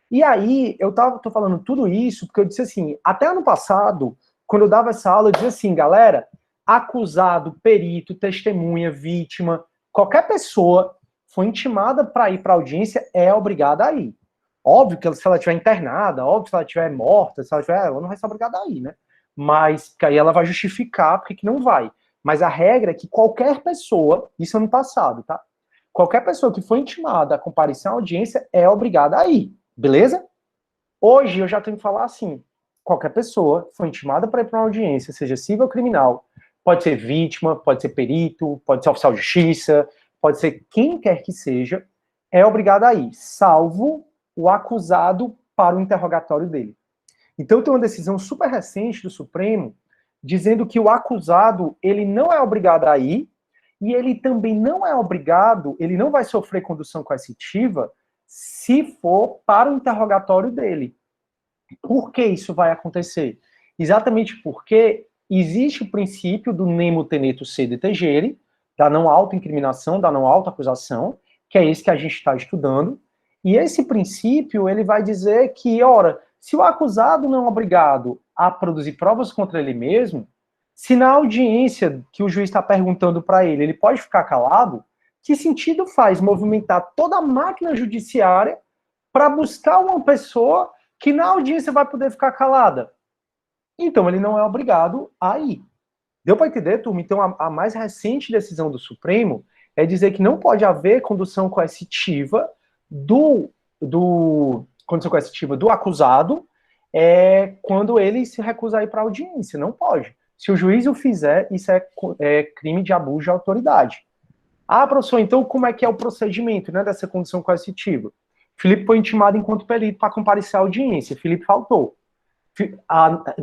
E aí, tô falando tudo isso porque eu disse assim, até ano passado, quando eu dava essa aula, eu dizia assim, galera, acusado, perito, testemunha, vítima, qualquer pessoa foi intimada para ir para audiência, é obrigada a ir. Óbvio que se ela estiver internada, óbvio que se ela estiver morta, ela não vai ser obrigada a ir, né? Mas que aí ela vai justificar porque que não vai. Mas a regra é que qualquer pessoa, isso ano passado, tá? Qualquer pessoa que foi intimada a comparecer à audiência é obrigada a ir, beleza? Hoje eu já tenho que falar assim, qualquer pessoa foi intimada para ir para uma audiência, seja civil ou criminal, pode ser vítima, pode ser perito, pode ser oficial de justiça, pode ser quem quer que seja, é obrigado a ir, salvo o acusado para o interrogatório dele. Então tem uma decisão super recente do Supremo dizendo que o acusado, ele não é obrigado a ir, e ele também não é obrigado, ele não vai sofrer condução coercitiva se for para o interrogatório dele. Por que isso vai acontecer? Exatamente porque existe o princípio do nemo tenetur sede tegere, da não autoincriminação, da não autoacusação, que é esse que a gente está estudando, e esse princípio, ele vai dizer que, ora, se o acusado não é obrigado a produzir provas contra ele mesmo, se na audiência que o juiz está perguntando para ele pode ficar calado, que sentido faz movimentar toda a máquina judiciária para buscar uma pessoa que na audiência vai poder ficar calada? Então, ele não é obrigado a ir. Deu para entender, turma? Então, a mais recente decisão do Supremo é dizer que não pode haver condução coercitiva condução coercitiva do acusado quando ele se recusa a ir para a audiência. Não pode. Se o juiz o fizer, isso é crime de abuso de autoridade. Ah, professor, então como é que é o procedimento, né, dessa condução coercitiva? Felipe foi intimado enquanto perito para comparecer à audiência. Felipe faltou.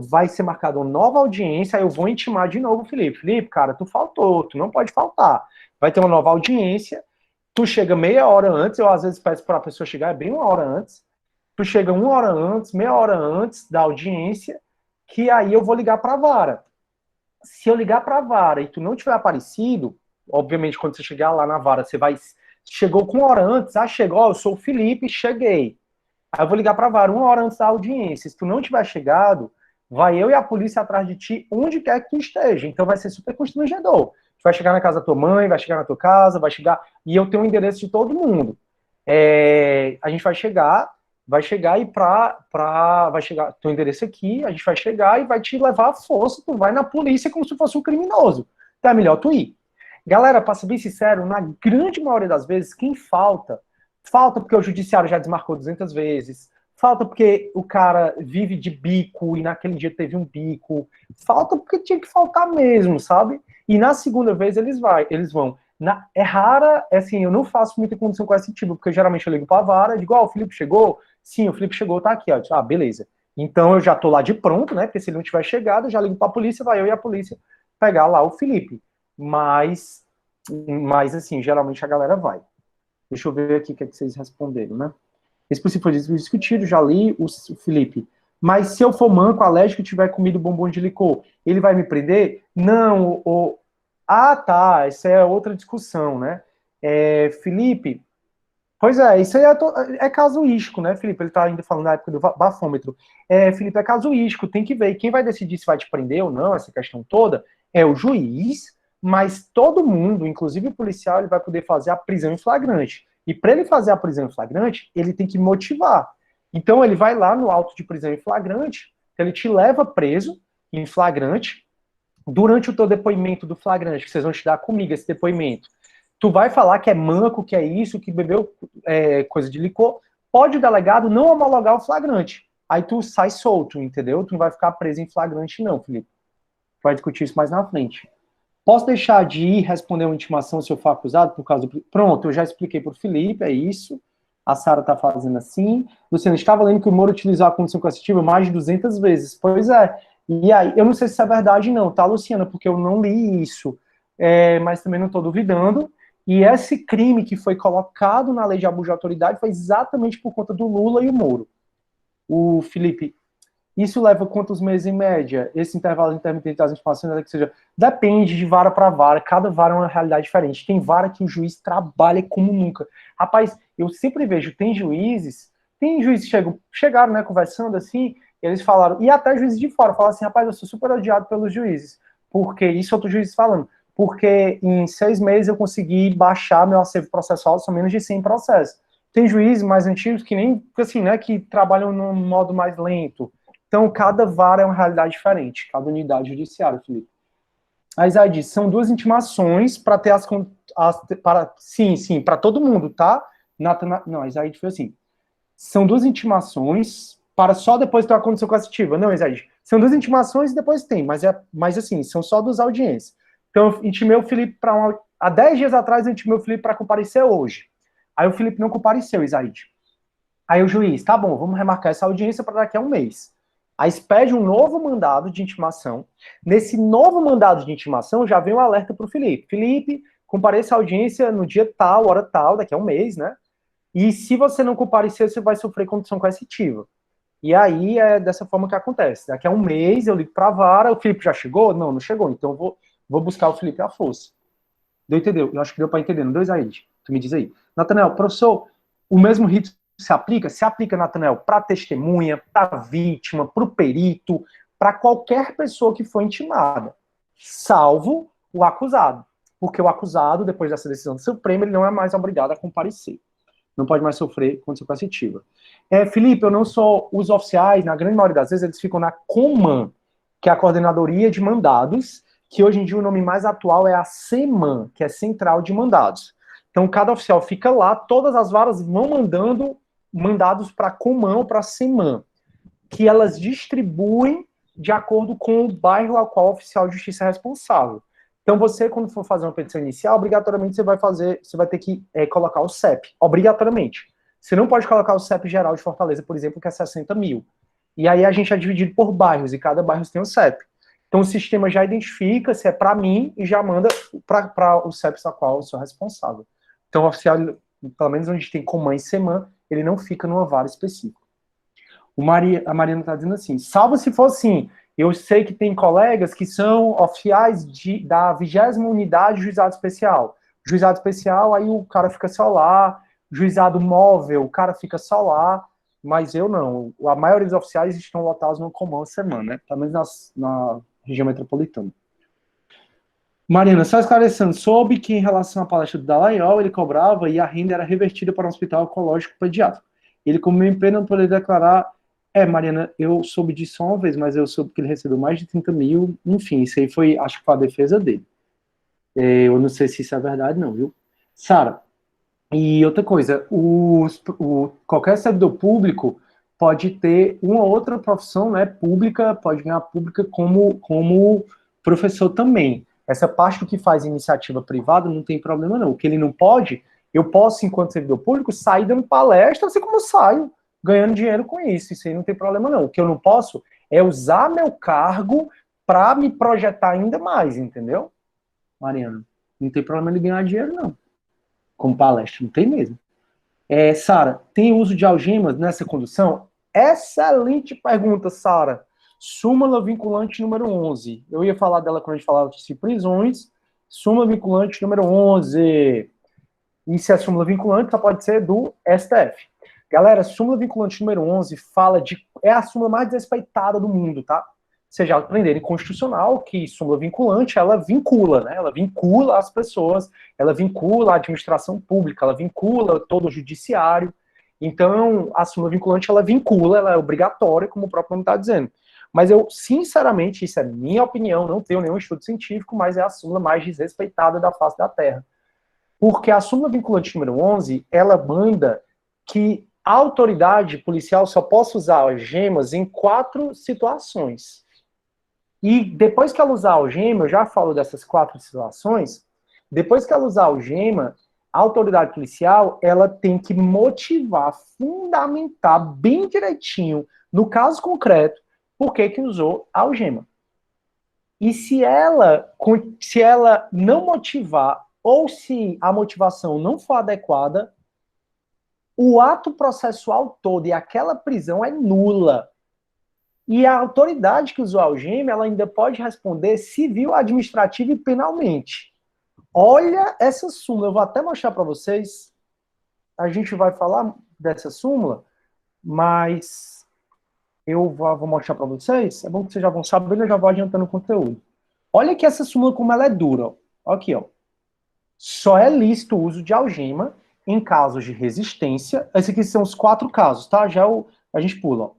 Vai ser marcada uma nova audiência, aí eu vou intimar de novo o Felipe. Felipe, cara, tu faltou, tu não pode faltar. Vai ter uma nova audiência, tu chega meia hora antes, eu às vezes peço para a pessoa chegar bem uma hora antes, tu chega uma hora antes, meia hora antes da audiência, que aí eu vou ligar para a vara. Se eu ligar para a vara e tu não tiver aparecido, obviamente quando você chegar lá na vara, você vai... Chegou com uma hora antes, chegou, eu sou o Felipe, cheguei. Aí eu vou ligar para a vara uma hora antes da audiência. Se tu não tiver chegado, vai eu e a polícia atrás de ti, onde quer que tu esteja. Então vai ser super constrangedor. Tu vai chegar na casa da tua mãe, vai chegar na tua casa, vai chegar... E eu tenho o endereço de todo mundo. A gente vai chegar e vai chegar teu endereço aqui, a gente vai chegar e vai te levar à força, tu vai na polícia como se fosse um criminoso. Então é melhor tu ir. Galera, para ser bem sincero, na grande maioria das vezes, quem falta porque o judiciário já desmarcou 200 vezes, falta porque o cara vive de bico e naquele dia teve um bico, falta porque tinha que faltar mesmo, sabe? E na segunda vez eles vão. É rara, assim, eu não faço muita condição coercitiva, porque geralmente eu ligo pra vara, digo, o Felipe chegou? Sim, o Felipe chegou, tá aqui, ó. Beleza. Então eu já tô lá de pronto, né? Porque se ele não tiver chegado, eu já ligo pra polícia, vai eu e a polícia pegar lá o Felipe. Mas assim, geralmente a galera vai. Deixa eu ver aqui o que, é que vocês responderam, né? Esse princípio foi discutido, já li o Felipe. Mas se eu for manco, alérgico e tiver comido bombom de licor, ele vai me prender? Não. Tá, essa é outra discussão, né? Felipe, pois isso aí é casuístico, né, Felipe? Ele tá ainda falando da época do bafômetro. Felipe, é casuístico, tem que ver. E quem vai decidir se vai te prender ou não, essa questão toda, é o juiz, mas todo mundo, inclusive o policial, ele vai poder fazer a prisão em flagrante. E para ele fazer a prisão em flagrante, ele tem que motivar. Então ele vai lá no auto de prisão em flagrante, ele te leva preso em flagrante. Durante o teu depoimento do flagrante, que vocês vão te dar comigo esse depoimento, tu vai falar que é manco, que é isso, que bebeu coisa de licor, pode o delegado não homologar o flagrante. Aí tu sai solto, entendeu? Tu não vai ficar preso em flagrante não, Felipe. Tu vai discutir isso mais na frente. Posso deixar de ir responder uma intimação se eu for acusado por causa do... Pronto, eu já expliquei para o Felipe, é isso. A Sara está fazendo assim. Luciano, estava lendo que o Moro utilizou a condição coercitiva mais de 200 vezes. Pois é. E aí, eu não sei se isso é verdade não, tá, Luciana? Porque eu não li isso. Mas também não estou duvidando. E esse crime que foi colocado na lei de abuso de autoridade foi exatamente por conta do Lula e o Moro. O Felipe... Isso leva quantos meses em média? Esse intervalo intermitente das informações, que seja, depende de vara para vara, cada vara é uma realidade diferente. Tem vara que o juiz trabalha como nunca. Rapaz, eu sempre vejo, tem juízes que chegaram, né, conversando assim, eles falaram, e até juízes de fora, falaram assim, rapaz, eu sou super odiado pelos juízes, porque, isso outros juízes falando, porque em 6 meses eu consegui baixar meu acervo processual, são menos de 100 processos. Tem juízes mais antigos que nem, assim, né, que trabalham num modo mais lento. Então, cada vara é uma realidade diferente, cada unidade judiciária, Felipe. A Isaí diz, são 2 intimações para ter sim, para todo mundo, tá? Não, a Isaí foi assim, são 2 intimações para só depois ter uma condição coercitiva. Não, Isaí, são 2 intimações e depois tem, mas assim, são só 2 audiências. Então, eu intimei o Felipe há 10 dias atrás, eu intimei o Felipe para comparecer hoje. Aí o Felipe não compareceu, Isaí. Aí o juiz, tá bom, vamos remarcar essa audiência para daqui a um mês. Aí pede um novo mandado de intimação. Nesse novo mandado de intimação, já vem um alerta para o Felipe. Felipe, compareça à audiência no dia tal, hora tal, daqui a um mês, né? E se você não comparecer, você vai sofrer condição coercitiva. E aí é dessa forma que acontece. Daqui a um mês eu ligo para a vara, o Felipe já chegou? Não, não chegou. Então eu vou buscar o Felipe à força. Deu, entendeu? Eu acho que deu para entender. Não deu, Isaíde? Tu me diz aí. Nathanael, professor, o mesmo rito se aplica? Se aplica, Nathanael, para testemunha, para vítima, para o perito, para qualquer pessoa que foi intimada, salvo o acusado. Porque o acusado, depois dessa decisão do Supremo, ele não é mais obrigado a comparecer. Não pode mais sofrer condição coercitiva. Felipe, eu não sou... Os oficiais, na grande maioria das vezes, eles ficam na COMAN, que é a Coordenadoria de Mandados, que hoje em dia o nome mais atual é a CEMAN, que é Central de Mandados. Então, cada oficial fica lá, todas as varas vão mandando mandados para a COMAN ou para a CEMAN, que elas distribuem de acordo com o bairro ao qual o oficial de justiça é responsável. Então, você, quando for fazer uma petição inicial, obrigatoriamente você vai ter que colocar o CEP, obrigatoriamente. Você não pode colocar o CEP geral de Fortaleza, por exemplo, que é 60 mil. E aí a gente é dividido por bairros, e cada bairro tem um CEP. Então, o sistema já identifica se é para mim e já manda para o CEP a qual eu sou responsável. Então, o oficial, pelo menos onde tem COMAN e CEMAN, ele não fica numa vara específica. A Mariana está dizendo assim, salvo se for assim, eu sei que tem colegas que são oficiais da 20ª unidade de juizado especial. Juizado especial, aí o cara fica só lá, juizado móvel, o cara fica só lá, mas eu não. A maioria dos oficiais estão lotados no COMAN semana, né? Pelo menos na região metropolitana. Mariana, só esclarecendo, soube que em relação à palestra do Dallagnol, ele cobrava e a renda era revertida para um hospital oncológico pediátrico. Ele, como meu emprego, não poderia declarar... Mariana, eu soube disso só uma vez, mas eu soube que ele recebeu mais de 30 mil, enfim, isso aí foi, acho que foi a defesa dele. Eu não sei se isso é verdade, não, viu? Sara, e outra coisa, qualquer servidor público pode ter uma outra profissão, né, pública, pode ganhar pública como professor também. Essa parte do que faz iniciativa privada não tem problema, não. O que ele não pode, eu posso, enquanto servidor público, sair dando palestra, assim como eu saio, ganhando dinheiro com isso. Isso aí não tem problema, não. O que eu não posso é usar meu cargo para me projetar ainda mais, entendeu? Mariana, não tem problema de ganhar dinheiro, não. Como palestra, não tem mesmo. Sara, tem uso de algemas nessa condução? Excelente pergunta, Sara. Súmula vinculante número 11. Eu ia falar dela quando a gente falava de prisões. Súmula vinculante número 11. E se é súmula vinculante, só pode ser do STF. Galera, súmula vinculante número 11 é a súmula mais desrespeitada do mundo, tá? Vocês já aprenderam em constitucional que súmula vinculante, ela vincula, né? Ela vincula as pessoas, ela vincula a administração pública, ela vincula todo o judiciário. Então, a súmula vinculante, ela vincula, ela é obrigatória, como o próprio nome está dizendo. Mas eu, sinceramente, isso é minha opinião, não tenho nenhum estudo científico, mas é a súmula mais desrespeitada da face da Terra. Porque a súmula vinculante número 11, ela manda que a autoridade policial só possa usar algemas em 4 situações. E depois que ela usar a algema, eu já falo dessas 4 situações, depois que ela usar a algema, a autoridade policial, ela tem que motivar, fundamentar bem direitinho, no caso concreto, por que usou a algema. E se ela não motivar, ou se a motivação não for adequada, o ato processual todo e aquela prisão é nula. E a autoridade que usou a algema, ela ainda pode responder civil, administrativa e penalmente. Olha essa súmula, eu vou até mostrar para vocês. A gente vai falar dessa súmula, mas eu vou mostrar para vocês. É bom que vocês já vão saber, eu já vou adiantando o conteúdo. Olha aqui essa súmula como ela é dura. Ó. Aqui, ó. Só é lícito o uso de algema em casos de resistência. Esses aqui são os 4 casos, tá? A gente pula, ó.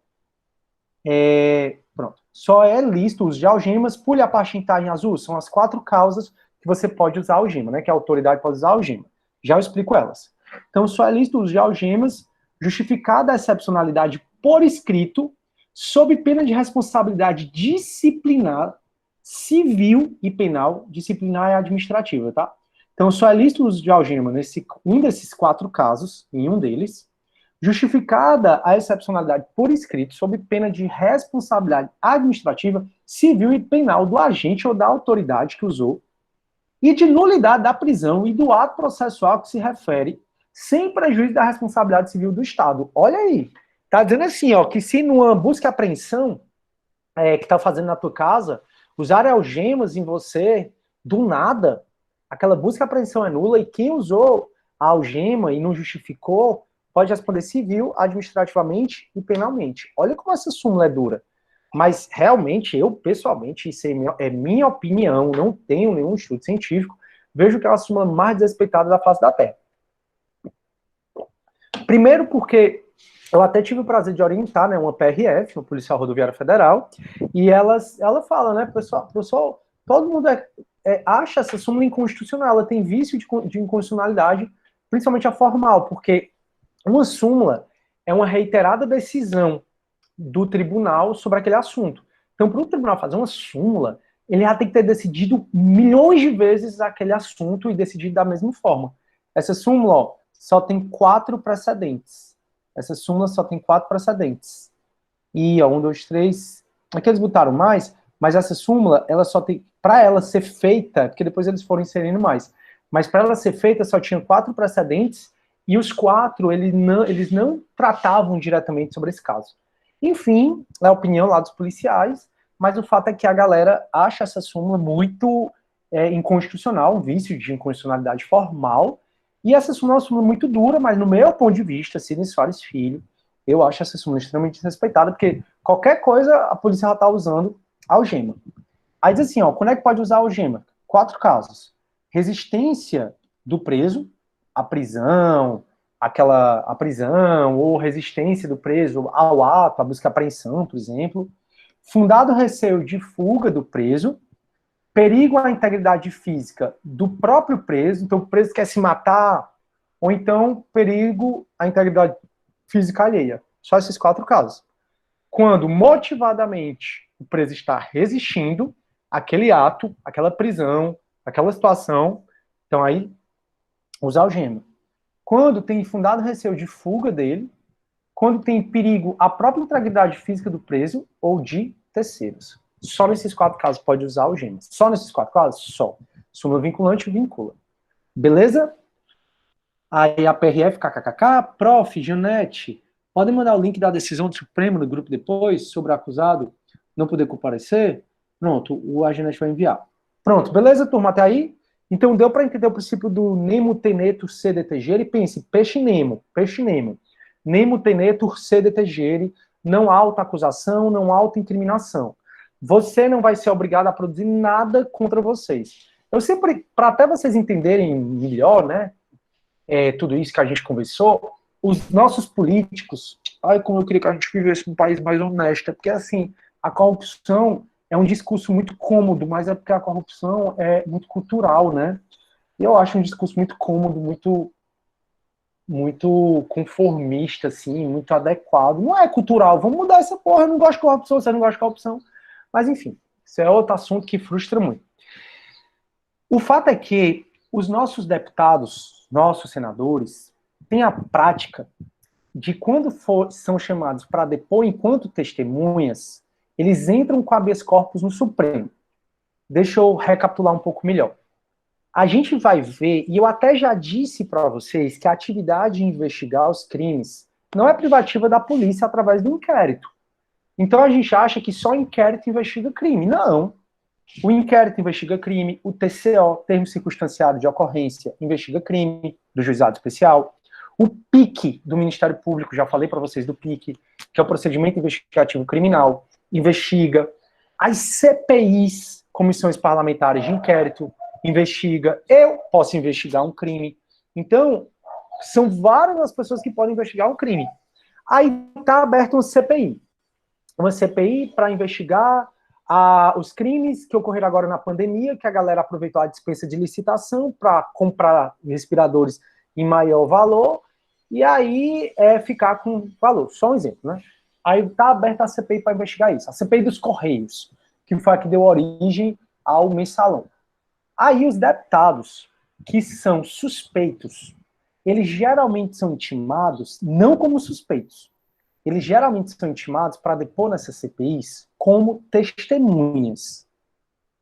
Pronto. Só é lícito o uso de algemas, pule a parte em azul, são as 4 causas que você pode usar algema, né? Que a autoridade pode usar algema. Já eu explico elas. Então, só é lícito o uso de algemas, justificada a excepcionalidade por escrito, sob pena de responsabilidade disciplinar, civil e penal, disciplinar e administrativa, tá? Então, só é lícito o uso de algema um desses 4 casos, em um deles, justificada a excepcionalidade por escrito, sob pena de responsabilidade administrativa, civil e penal do agente ou da autoridade que usou, e de nulidade da prisão e do ato processual que se refere, sem prejuízo da responsabilidade civil do Estado. Olha aí, Tá dizendo assim, ó, que se numa busca e apreensão que tá fazendo na tua casa, usarem algemas em você, do nada, aquela busca e apreensão é nula e quem usou a algema e não justificou pode responder civil, administrativamente e penalmente. Olha como essa súmula é dura. Mas realmente, eu pessoalmente, isso é minha opinião, não tenho nenhum estudo científico, vejo que é a súmula mais desrespeitada da face da Terra. Primeiro porque eu até tive o prazer de orientar, né, uma PRF, uma Policial Rodoviária Federal, e ela fala, né, pessoal, todo mundo acha essa súmula inconstitucional, ela tem vício de inconstitucionalidade, principalmente a formal, porque uma súmula é uma reiterada decisão do tribunal sobre aquele assunto. Então, para o tribunal fazer uma súmula, ele já tem que ter decidido milhões de vezes aquele assunto e decidido da mesma forma. Essa súmula, ó, só tem 4 precedentes. Essa súmula só tem 4 precedentes. E, ó, 1, 2, 3... Aqui eles botaram mais, mas essa súmula, ela só tem... Para ela ser feita, porque depois eles foram inserindo mais, mas para ela ser feita, só tinha 4 precedentes, e os 4, eles não tratavam diretamente sobre esse caso. Enfim, é a opinião lá dos policiais, mas o fato é que a galera acha essa súmula muito inconstitucional, um vício de inconstitucionalidade formal, e essa súmula é uma súmula muito dura, mas no meu ponto de vista, Sidney Soares Filho, eu acho essa súmula extremamente desrespeitada, porque qualquer coisa a polícia já está usando algema. Aí diz assim, ó, quando é que pode usar algema? 4 casos. Resistência do preso, a prisão ou resistência do preso ao ato, a busca e apreensão, por exemplo, fundado receio de fuga do preso, perigo à integridade física do próprio preso, então o preso quer se matar, ou então perigo à integridade física alheia. Só esses 4 casos. Quando motivadamente o preso está resistindo àquele ato, àquela prisão, àquela situação, então aí usa algema. Quando tem fundado receio de fuga dele, quando tem perigo à própria integridade física do preso ou de terceiros. Só nesses 4 casos pode usar algemas. Só nesses 4 casos? Só. Súmula vinculante vincula. Beleza? Aí a PRF, kkkk, prof, Janete, podem mandar o link da decisão do Supremo no grupo depois, sobre o acusado não poder comparecer? Pronto, a Janete vai enviar. Pronto, beleza, turma, até aí? Então deu para entender o princípio do nemo tenetur sed etegere? Pense, peixe nemo. Nemo tenetur sed etegere, não há auto-acusação, não há auto-incriminação. Você não vai ser obrigado a produzir nada contra vocês. Eu sempre, para até vocês entenderem melhor, né, tudo isso que a gente conversou, os nossos políticos, ai, como eu queria que a gente vivesse num país mais honesto, porque assim, a corrupção é um discurso muito cômodo, mas é porque a corrupção é muito cultural, né? E eu acho um discurso muito cômodo, muito conformista, assim, muito adequado. Não é cultural, vamos mudar essa porra, eu não gosto de corrupção, você não gosta de corrupção. Mas enfim, isso é outro assunto que frustra muito. O fato é que os nossos deputados, nossos senadores, têm a prática de quando são chamados para depor enquanto testemunhas, eles entram com habeas corpus no Supremo. Deixa eu recapitular um pouco melhor. A gente vai ver, e eu até já disse para vocês, que a atividade de investigar os crimes não é privativa da polícia através do inquérito. Então a gente acha que só inquérito investiga crime. Não. O inquérito investiga crime, o TCO, termo circunstanciado de ocorrência, investiga crime, do juizado especial. O PIC do Ministério Público, já falei para vocês do PIC, que é o procedimento investigativo criminal, investiga. As CPIs, comissões parlamentares de inquérito, investiga. Eu posso investigar um crime. Então, são várias as pessoas que podem investigar um crime. Aí está aberta uma CPI. Uma CPI para investigar os crimes que ocorreram agora na pandemia, que a galera aproveitou a dispensa de licitação para comprar respiradores em maior valor, e aí ficar com valor. Só um exemplo, né? Aí está aberta a CPI para investigar isso. A CPI dos Correios, que foi a que deu origem ao mensalão. Aí os deputados que são suspeitos, eles geralmente são intimados não como suspeitos. Eles geralmente são intimados para depor nessas CPIs como testemunhas.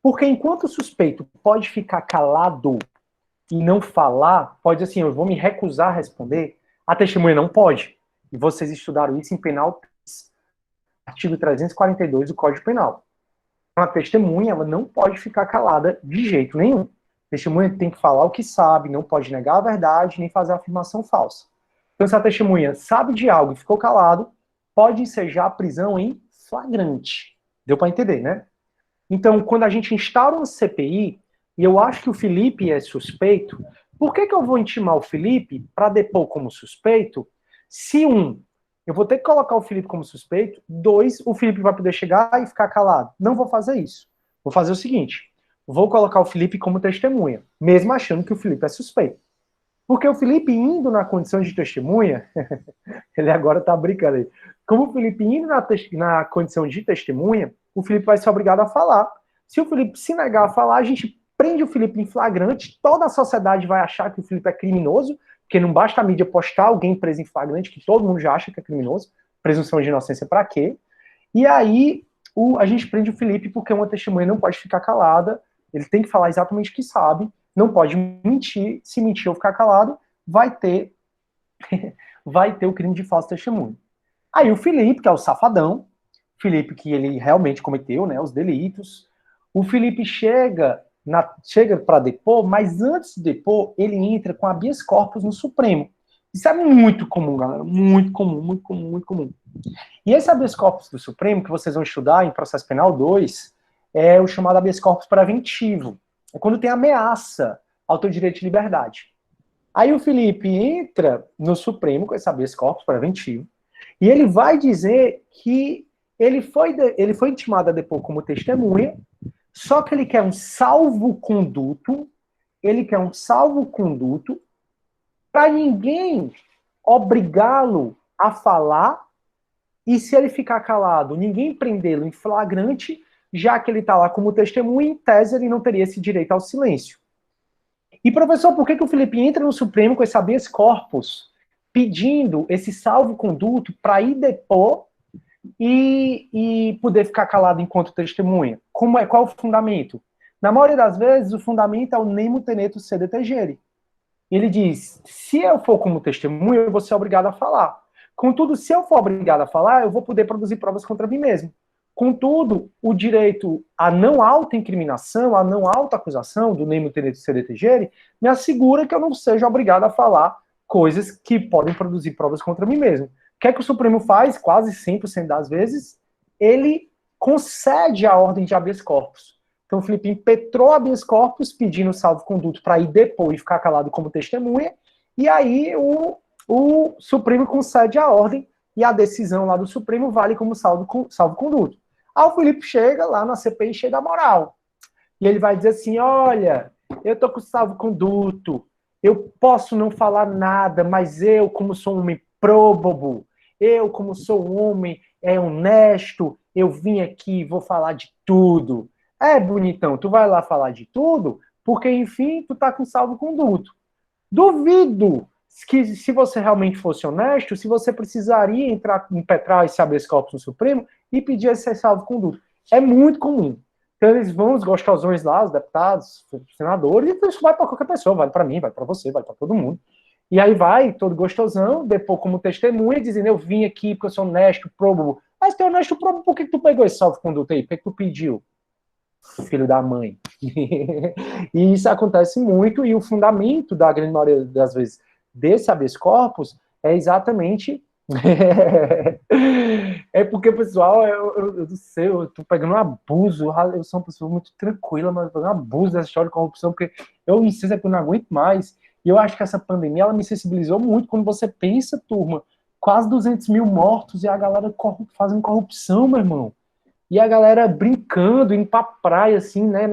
Porque enquanto o suspeito pode ficar calado e não falar, pode dizer assim, eu vou me recusar a responder, a testemunha não pode. E vocês estudaram isso em penal, artigo 342 do Código Penal. Uma testemunha, ela não pode ficar calada de jeito nenhum. A testemunha tem que falar o que sabe, não pode negar a verdade, nem fazer afirmação falsa. Então, se a testemunha sabe de algo e ficou calado, pode ensejar a prisão em flagrante. Deu para entender, né? Então, quando a gente instaura uma CPI, e eu acho que o Felipe é suspeito, por que eu vou intimar o Felipe para depor como suspeito, se eu vou ter que colocar o Felipe como suspeito, 2, o Felipe vai poder chegar e ficar calado. Não vou fazer isso. Vou fazer o seguinte, vou colocar o Felipe como testemunha, mesmo achando que o Felipe é suspeito. Porque o Felipe indo na condição de testemunha, ele agora tá brincando aí, como o Felipe indo na condição de testemunha, o Felipe vai ser obrigado a falar. Se o Felipe se negar a falar, a gente prende o Felipe em flagrante, toda a sociedade vai achar que o Felipe é criminoso, porque não basta a mídia postar alguém preso em flagrante, que todo mundo já acha que é criminoso, presunção de inocência para quê? E aí a gente prende o Felipe porque uma testemunha não pode ficar calada, ele tem que falar exatamente o que sabe, não pode mentir, se mentir ou ficar calado, vai ter o crime de falso testemunho. Aí o Felipe, que é o safadão, Felipe que ele realmente cometeu, né, os delitos, o Felipe chega para depor, mas antes de depor, ele entra com habeas corpus no Supremo. Isso é muito comum, galera, muito comum, muito comum, muito comum. E esse habeas corpus do Supremo, que vocês vão estudar em Processo Penal 2, é o chamado habeas corpus preventivo. É quando tem ameaça ao teu direito de liberdade. Aí o Felipe entra no Supremo com esse habeas corpus preventivo, e ele vai dizer que ele foi intimado a depor como testemunha, só que ele quer um salvo-conduto, para ninguém obrigá-lo a falar, e se ele ficar calado, ninguém prendê-lo em flagrante, já que ele está lá como testemunha, em tese ele não teria esse direito ao silêncio. E professor, por que o Felipe entra no Supremo com esse habeas corpus, pedindo esse salvo-conduto para ir depor e poder ficar calado enquanto testemunha? Qual o fundamento? Na maioria das vezes, o fundamento é o nemo tenetur sede tangere. Ele diz, se eu for como testemunha, eu vou ser obrigado a falar. Contudo, se eu for obrigado a falar, eu vou poder produzir provas contra mim mesmo. Contudo, o direito à não autoincriminação, à não autoacusação do nemo tenetur sede tangere, me assegura que eu não seja obrigado a falar coisas que podem produzir provas contra mim mesmo. O que é que o Supremo faz? Quase 100% das vezes, ele concede a ordem de habeas corpus. Então, o Felipe impetrou habeas corpus, pedindo salvo-conduto para ir depor e ficar calado como testemunha, e aí o Supremo concede a ordem, e a decisão lá do Supremo vale como salvo-conduto. Aí o Felipe chega lá na CPI, cheio da moral. E ele vai dizer assim, olha, eu tô com salvo-conduto, eu posso não falar nada, mas eu, como sou um homem próbobo, eu, como sou um homem honesto, eu vim aqui e vou falar de tudo. É, bonitão, tu vai lá falar de tudo, porque, enfim, tu tá com salvo-conduto. Duvido que, se você realmente fosse honesto, se você precisaria impetrar esse habeas corpus no Supremo e pedir esse salvo-conduto. É muito comum. Então eles vão, os gostosões lá, os deputados, os senadores, e isso vai para qualquer pessoa, vale para mim, vale para você, vale para todo mundo. E aí vai, todo gostosão, depois como testemunha, dizendo, eu vim aqui porque eu sou honesto, próbobo. Mas tu é honesto, próbobo, por que tu pegou esse salvo-conduto aí? Por que tu pediu? Filho da mãe. E isso acontece muito, e o fundamento da grande maioria das vezes desse habeas corpus é exatamente é porque, pessoal, eu não sei, eu tô pegando um abuso, eu sou uma pessoa muito tranquila, mas eu tô pegando um abuso dessa história de corrupção, porque eu insisto que eu não aguento mais, e eu acho que essa pandemia, ela me sensibilizou muito, quando você pensa, turma, quase 200 mil mortos, e a galera fazendo corrupção, meu irmão, e a galera brincando, indo pra praia, assim, né,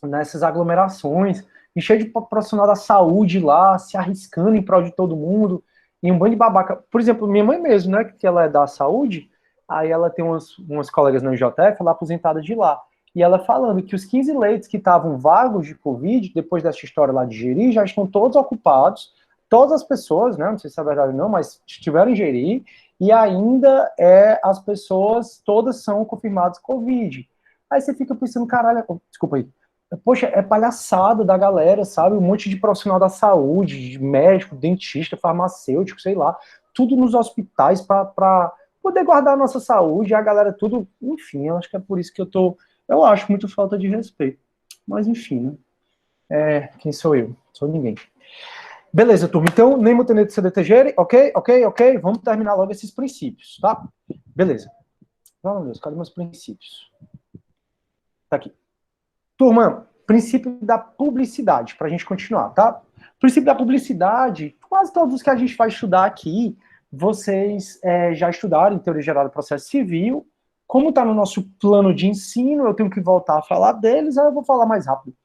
nessas aglomerações, e cheio de profissional da saúde lá, se arriscando em prol de todo mundo, e um bando de babaca. Por exemplo, minha mãe mesmo, né, que ela é da saúde, aí ela tem umas colegas na IJF, ela é aposentada de lá, e ela falando que os 15 leitos que estavam vagos de Covid, depois dessa história lá de Jeri, já estão todos ocupados, todas as pessoas, né, não sei se é verdade ou não, mas estiveram em Jeri, e ainda as pessoas todas são confirmadas Covid. Aí você fica pensando, caralho, desculpa aí, poxa, é palhaçada da galera, sabe? Um monte de profissional da saúde, de médico, dentista, farmacêutico, sei lá, tudo nos hospitais para poder guardar a nossa saúde, e a galera tudo, enfim, eu acho que é por isso que eu acho muito falta de respeito. Mas enfim, né? Quem sou eu? Sou ninguém. Beleza, turma. Então, nem mutanete CDTG, ok? Vamos terminar logo esses princípios, tá? Beleza. Meu Deus, cadê meus princípios? Tá aqui. Turma, princípio da publicidade, para a gente continuar, tá? Princípio da publicidade, quase todos os que a gente vai estudar aqui, vocês já estudaram em Teoria Geral do Processo Civil. Como está no nosso plano de ensino, eu tenho que voltar a falar deles, aí eu vou falar mais rápido,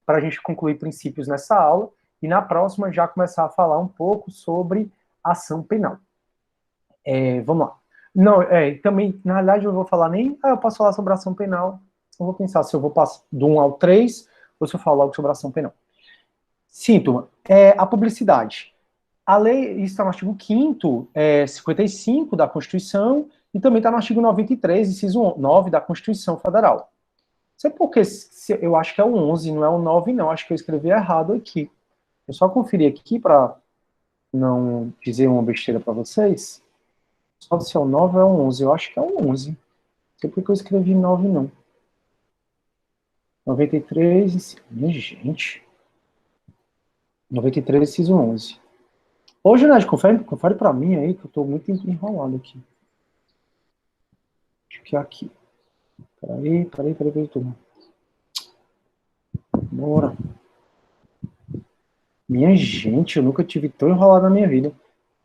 para a gente concluir princípios nessa aula, e na próxima já começar a falar um pouco sobre ação penal. Vamos lá. Não, também, na realidade, eu vou falar nem, eu posso falar sobre ação penal. Eu vou pensar se eu vou passar do 1 ao 3 ou se eu falo logo sobre a ação penal. Sim, turma. A publicidade. A lei, isso está no artigo 5º, 55 da Constituição, e também está no artigo 93, inciso 9 da Constituição Federal. Não sei por que, eu acho que é o 11, não é o 9 não, acho que eu escrevi errado aqui. Eu só conferi aqui para não dizer uma besteira para vocês. Só se é o 9 ou é o 11, eu acho que é o 11. Não sei por que eu escrevi 9 não. 93, minha gente. 93, inciso 11. Ô, Junete, confere pra mim aí, que eu tô muito enrolado aqui. Acho que é aqui. Peraí, turma. Bora. Minha gente, eu nunca tive tão enrolado na minha vida.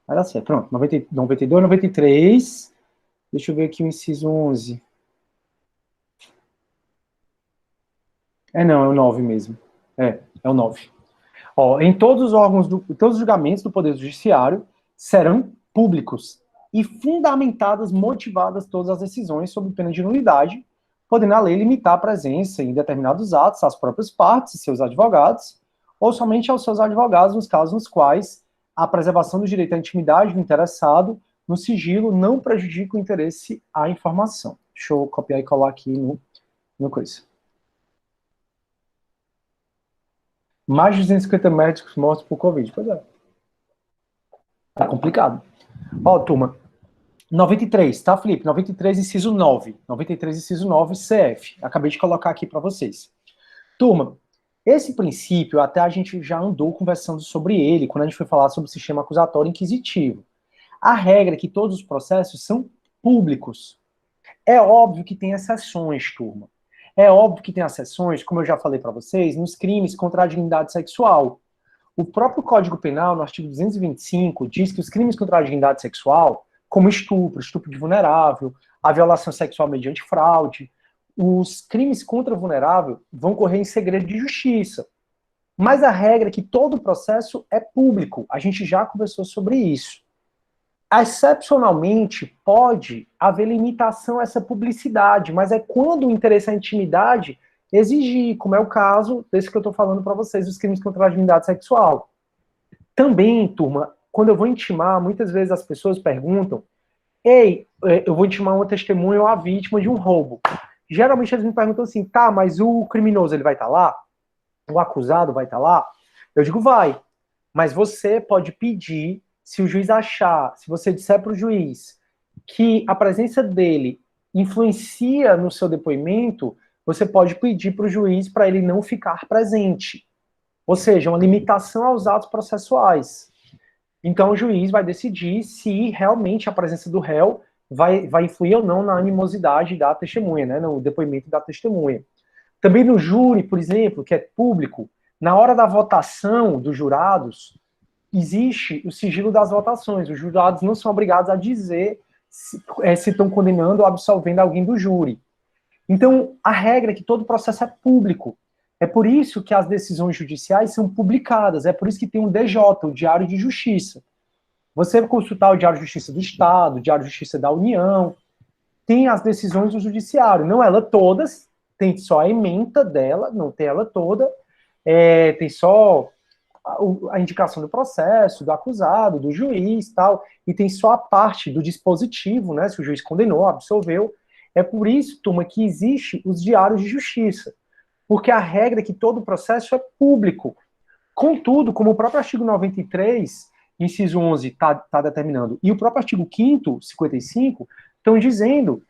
Vai dar certo. Pronto, 92, 93. Deixa eu ver aqui o inciso 11. Não, é o 9 mesmo. É o 9. Em todos os órgãos, todos os julgamentos do Poder Judiciário serão públicos e fundamentadas, motivadas todas as decisões sob pena de nulidade, podendo a lei limitar a presença em determinados atos às próprias partes e seus advogados, ou somente aos seus advogados nos casos nos quais a preservação do direito à intimidade do interessado no sigilo não prejudica o interesse à informação. Deixa eu copiar e colar aqui no coisa. Mais de 250 médicos mortos por Covid. Pois é. Tá complicado. Turma. 93, tá, Felipe? 93, inciso 9. 93, inciso 9, CF. Acabei de colocar aqui para vocês. Turma, esse princípio, até a gente já andou conversando sobre ele, quando a gente foi falar sobre o sistema acusatório inquisitivo. A regra é que todos os processos são públicos. É óbvio que tem exceções, turma. É óbvio que tem exceções, como eu já falei para vocês, nos crimes contra a dignidade sexual. O próprio Código Penal, no artigo 225, diz que os crimes contra a dignidade sexual, como estupro de vulnerável, a violação sexual mediante fraude, os crimes contra o vulnerável vão correr em segredo de justiça. Mas a regra é que todo o processo é público. A gente já conversou sobre isso. Excepcionalmente, pode haver limitação a essa publicidade, mas é quando o interesse à intimidade exigir, como é o caso desse que eu estou falando para vocês, os crimes contra a dignidade sexual. Também, turma, quando eu vou intimar, muitas vezes as pessoas perguntam, eu vou intimar uma testemunha ou a vítima de um roubo. Geralmente eles me perguntam assim, tá, mas o criminoso ele vai estar lá? O acusado vai estar lá? Eu digo, vai. Mas você pode pedir, se o juiz achar, se você disser para o juiz que a presença dele influencia no seu depoimento, você pode pedir para o juiz para ele não ficar presente. Ou seja, uma limitação aos atos processuais. Então o juiz vai decidir se realmente a presença do réu vai influir ou não na animosidade da testemunha, né, no depoimento da testemunha. Também no júri, por exemplo, que é público, na hora da votação dos jurados, existe o sigilo das votações. Os jurados não são obrigados a dizer se estão condenando ou absolvendo alguém do júri. Então, a regra é que todo processo é público. É por isso que as decisões judiciais são publicadas. É por isso que tem um DJ, o Diário de Justiça. Você vai consultar o Diário de Justiça do Estado, o Diário de Justiça da União, tem as decisões do judiciário. Não ela todas, tem só a ementa dela, não tem ela toda, tem só a indicação do processo, do acusado, do juiz e tal, e tem só a parte do dispositivo, né, se o juiz condenou, absolveu. É por isso, turma, que existe os diários de justiça. Porque a regra é que todo processo é público. Contudo, como o próprio artigo 93, inciso 11, está determinando, e o próprio artigo 5º, 55, estão dizendo,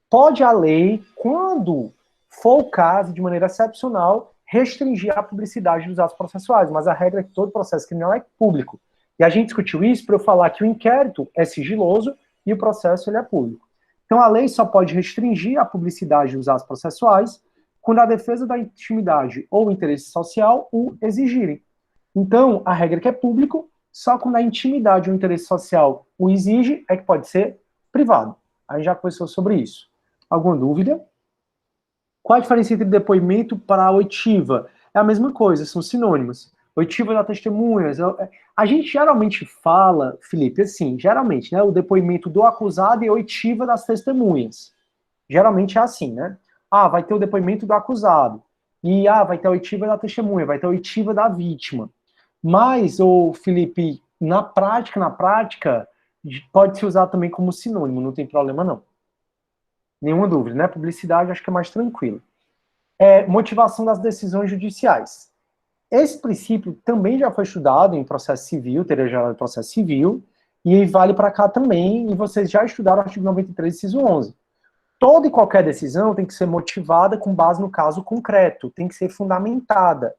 pode a lei, quando for o caso, de maneira excepcional, restringir a publicidade dos atos processuais, mas a regra é que todo processo criminal é público. E a gente discutiu isso para eu falar que o inquérito é sigiloso e o processo ele é público. Então a lei só pode restringir a publicidade dos atos processuais quando a defesa da intimidade ou o interesse social o exigirem. Então, a regra é que é público, só quando a intimidade ou o interesse social o exige, é que pode ser privado. A gente já conversou sobre isso. Alguma dúvida? Qual a diferença entre depoimento para a oitiva? É a mesma coisa, são sinônimos. Oitiva da testemunhas. A gente geralmente fala, Felipe, assim, geralmente, né, o depoimento do acusado e oitiva das testemunhas. Geralmente é assim, né? Ah, vai ter o depoimento do acusado. E vai ter a oitiva da testemunha, vai ter a oitiva da vítima. Mas, Felipe, na prática, pode-se usar também como sinônimo, não tem problema não. Nenhuma dúvida, né? Publicidade acho que é mais tranquilo. Motivação das decisões judiciais. Esse princípio também já foi estudado em processo civil, teoria geral de processo civil, e vale para cá também, e vocês já estudaram o artigo 93, inciso 11. Toda e qualquer decisão tem que ser motivada com base no caso concreto, tem que ser fundamentada.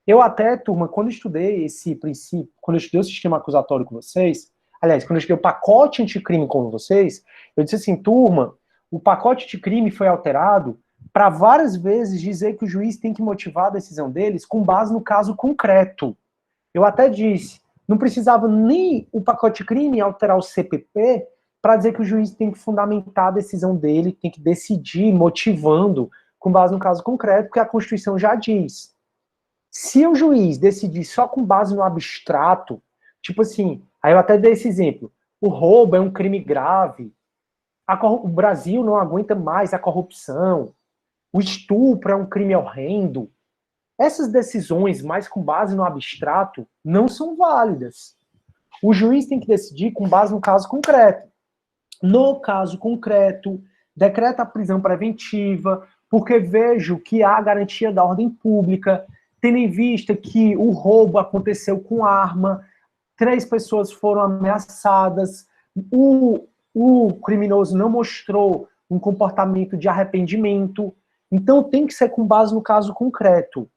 Eu até, turma, quando eu estudei esse princípio, quando eu estudei o sistema acusatório com vocês, aliás, quando eu estudei o pacote anticrime com vocês, eu disse assim, turma, o pacote anticrime foi alterado para várias vezes dizer que o juiz tem que motivar a decisão deles com base no caso concreto. Eu até disse, não precisava nem o pacote crime alterar o CPP para dizer que o juiz tem que fundamentar a decisão dele, tem que decidir motivando com base no caso concreto, porque a Constituição já diz. Se o juiz decidir só com base no abstrato, tipo assim, aí eu até dei esse exemplo, o roubo é um crime grave, o Brasil não aguenta mais a corrupção, o estupro é um crime horrendo, essas decisões mais com base no abstrato não são válidas. O juiz tem que decidir com base no caso concreto. No caso concreto, decreta a prisão preventiva, porque vejo que há garantia da ordem pública, tendo em vista que o roubo aconteceu com arma, 3 pessoas foram ameaçadas, o criminoso não mostrou um comportamento de arrependimento, então tem que ser com base no caso concreto.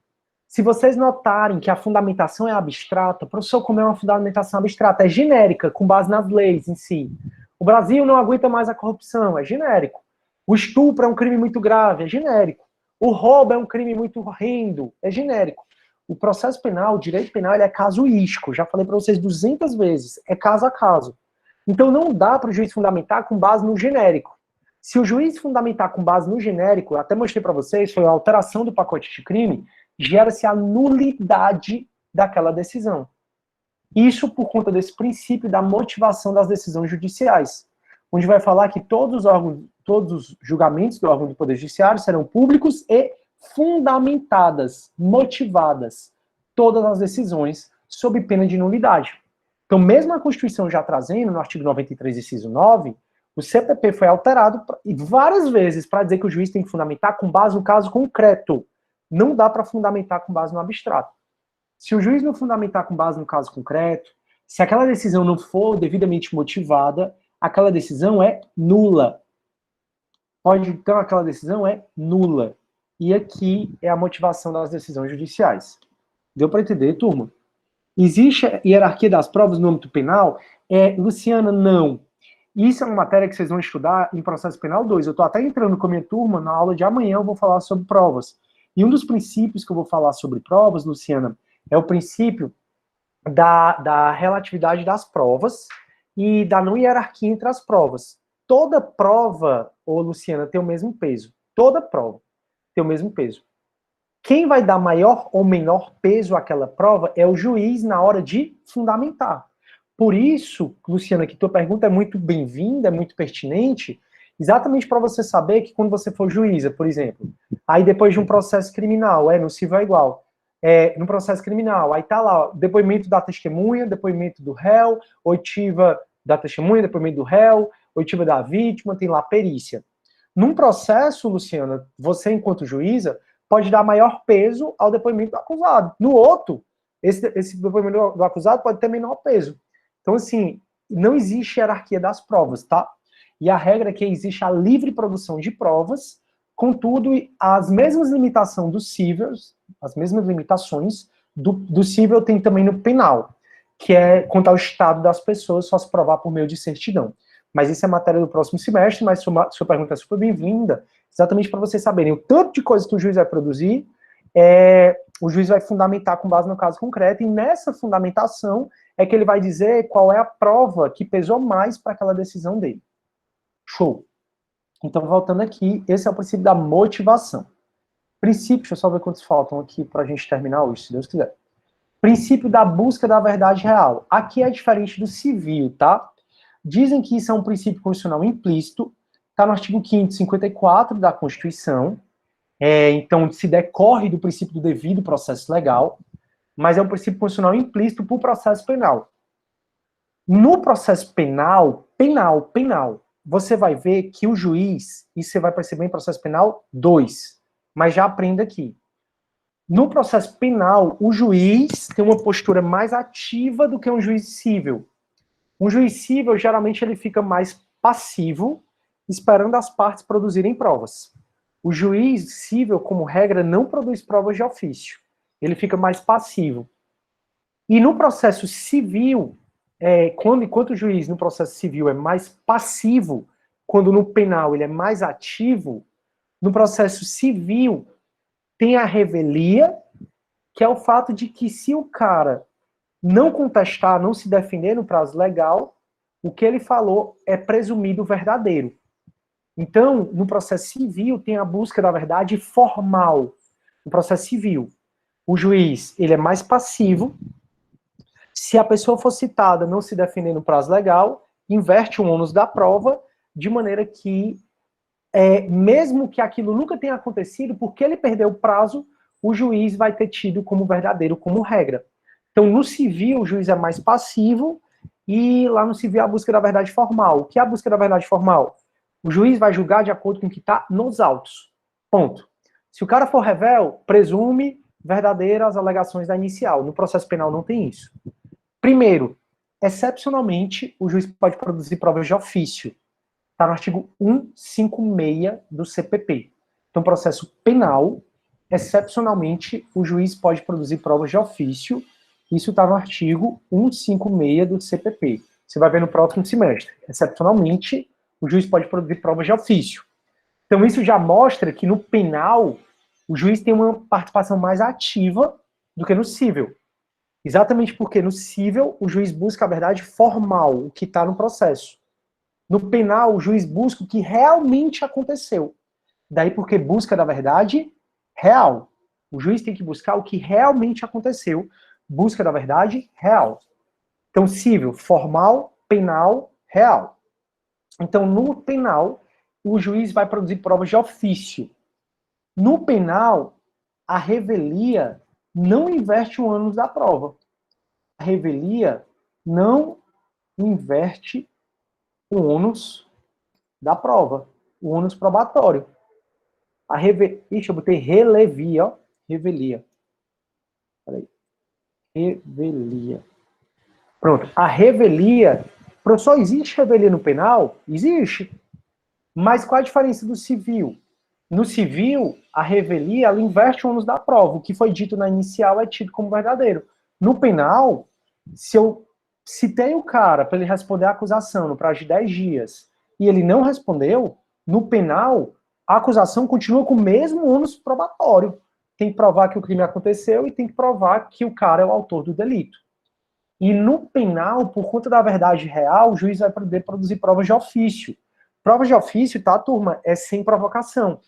Se vocês notarem que a fundamentação é abstrata, professor, como é uma fundamentação abstrata? É genérica, com base nas leis em si. O Brasil não aguenta mais a corrupção, é genérico. O estupro é um crime muito grave, é genérico. O roubo é um crime muito horrendo, é genérico. O processo penal, o direito penal, ele é casuístico. Já falei para vocês 200 vezes, é caso a caso. Então não dá para o juiz fundamentar com base no genérico. Se o juiz fundamentar com base no genérico, até mostrei para vocês, foi a alteração do pacote de crime, gera-se a nulidade daquela decisão. Isso por conta desse princípio da motivação das decisões judiciais, onde vai falar que todos os julgamentos do órgão do Poder Judiciário serão públicos e fundamentadas, motivadas, todas as decisões sob pena de nulidade. Então, mesmo a Constituição já trazendo, no artigo 93, inciso 9, o CPP foi alterado várias vezes para dizer que o juiz tem que fundamentar com base no caso concreto. Não dá para fundamentar com base no abstrato. Se o juiz não fundamentar com base no caso concreto, se aquela decisão não for devidamente motivada, aquela decisão é nula. Então, aquela decisão é nula. E aqui é a motivação das decisões judiciais. Deu para entender, turma? Existe a hierarquia das provas no âmbito penal? Luciana, não. Isso é uma matéria que vocês vão estudar em processo penal 2. Eu estou até entrando com a minha turma, na aula de amanhã eu vou falar sobre provas. E um dos princípios que eu vou falar sobre provas, Luciana, é o princípio da relatividade das provas e da não hierarquia entre as provas. Toda prova, Luciana, tem o mesmo peso. Toda prova tem o mesmo peso. Quem vai dar maior ou menor peso àquela prova é o juiz na hora de fundamentar. Por isso, Luciana, que tua pergunta é muito bem-vinda, é muito pertinente, exatamente para você saber que quando você for juíza, por exemplo, aí depois de um processo criminal, no civil é igual, no processo criminal, aí tá lá, depoimento da testemunha, depoimento do réu, oitiva da testemunha, depoimento do réu, oitiva da vítima, tem lá perícia. Num processo, Luciana, você enquanto juíza, pode dar maior peso ao depoimento do acusado. No outro, esse depoimento do acusado pode ter menor peso. Então, assim, não existe hierarquia das provas, tá? E a regra é que existe a livre produção de provas, contudo, as mesmas limitações do civil, as mesmas limitações do civil tem também no penal, que é quanto ao estado das pessoas, só se provar por meio de certidão. Mas isso é matéria do próximo semestre, mas sua pergunta é super bem-vinda, exatamente para vocês saberem o tanto de coisa que o juiz vai produzir, o juiz vai fundamentar com base no caso concreto, e nessa fundamentação é que ele vai dizer qual é a prova que pesou mais para aquela decisão dele. Show. Então, voltando aqui, esse é o princípio da motivação. Princípio, deixa eu só ver quantos faltam aqui para a gente terminar hoje, se Deus quiser. Princípio da busca da verdade real. Aqui é diferente do civil, tá? Dizem que isso é um princípio constitucional implícito, está no artigo 5º, 54 da Constituição, então se decorre do princípio do devido processo legal, mas é um princípio constitucional implícito para o processo penal. No processo penal, você vai ver que o juiz, e você vai perceber em processo penal 2, mas já aprenda aqui. No processo penal, o juiz tem uma postura mais ativa do que um juiz civil. Um juiz civil, geralmente, ele fica mais passivo, esperando as partes produzirem provas. O juiz civil, como regra, não produz provas de ofício. Ele fica mais passivo. E no processo civil, enquanto o juiz no processo civil é mais passivo, quando no penal ele é mais ativo, no processo civil tem a revelia, que é o fato de que se o cara não contestar, não se defender no prazo legal, o que ele falou é presumido verdadeiro. Então, no processo civil tem a busca da verdade formal. No processo civil, o juiz ele é mais passivo. Se a pessoa for citada não se defender no prazo legal, inverte o ônus da prova, de maneira que, mesmo que aquilo nunca tenha acontecido, porque ele perdeu o prazo, o juiz vai ter tido como verdadeiro, como regra. Então, no civil, o juiz é mais passivo, e lá no civil a busca da verdade formal. O que é a busca da verdade formal? O juiz vai julgar de acordo com o que está nos autos. Ponto. Se o cara for revel, presume verdadeiras as alegações da inicial. No processo penal não tem isso. Primeiro, excepcionalmente, o juiz pode produzir provas de ofício. Está no artigo 156 do CPP. Então, processo penal, excepcionalmente, o juiz pode produzir provas de ofício. Isso está no artigo 156 do CPP. Você vai ver no próximo semestre. Excepcionalmente, o juiz pode produzir provas de ofício. Então, isso já mostra que no penal, o juiz tem uma participação mais ativa do que no civil. Exatamente porque no civil, o juiz busca a verdade formal, o que está no processo. No penal, o juiz busca o que realmente aconteceu. Daí porque busca da verdade real. O juiz tem que buscar o que realmente aconteceu. Busca da verdade real. Então, civil, formal, penal, real. Então, no penal, o juiz vai produzir provas de ofício. No penal, a revelia não inverte o ônus da prova. A revelia não inverte o ônus da prova, o ônus probatório. Ixi, eu botei relevia, ó. Revelia. Peraí. Revelia. Pronto. A revelia, professor, existe revelia no penal? Existe. Mas qual a diferença do civil? No civil, a revelia, ela inverte o ônus da prova. O que foi dito na inicial é tido como verdadeiro. No penal, se eu citei o cara para ele responder a acusação no prazo de 10 dias e ele não respondeu, no penal, a acusação continua com o mesmo ônus probatório. Tem que provar que o crime aconteceu e tem que provar que o cara é o autor do delito. E no penal, por conta da verdade real, o juiz vai poder produzir provas de ofício. Provas de ofício, tá, turma? É sem provocação.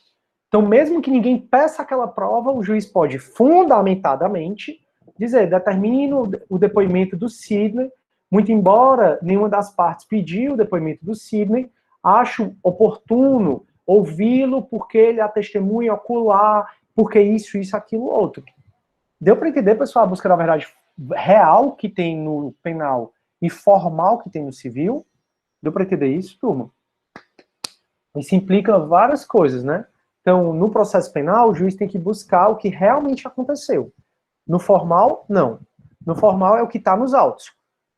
Então, mesmo que ninguém peça aquela prova, o juiz pode fundamentadamente dizer, determino o depoimento do Sidney, muito embora nenhuma das partes pediu o depoimento do Sidney, acho oportuno ouvi-lo porque ele é a testemunha ocular, porque isso, aquilo, outro. Deu para entender, pessoal, a busca da verdade real que tem no penal e formal que tem no civil? Deu para entender isso, turma? Isso implica várias coisas, né? Então, no processo penal, o juiz tem que buscar o que realmente aconteceu. No formal, não. No formal é o que está nos autos.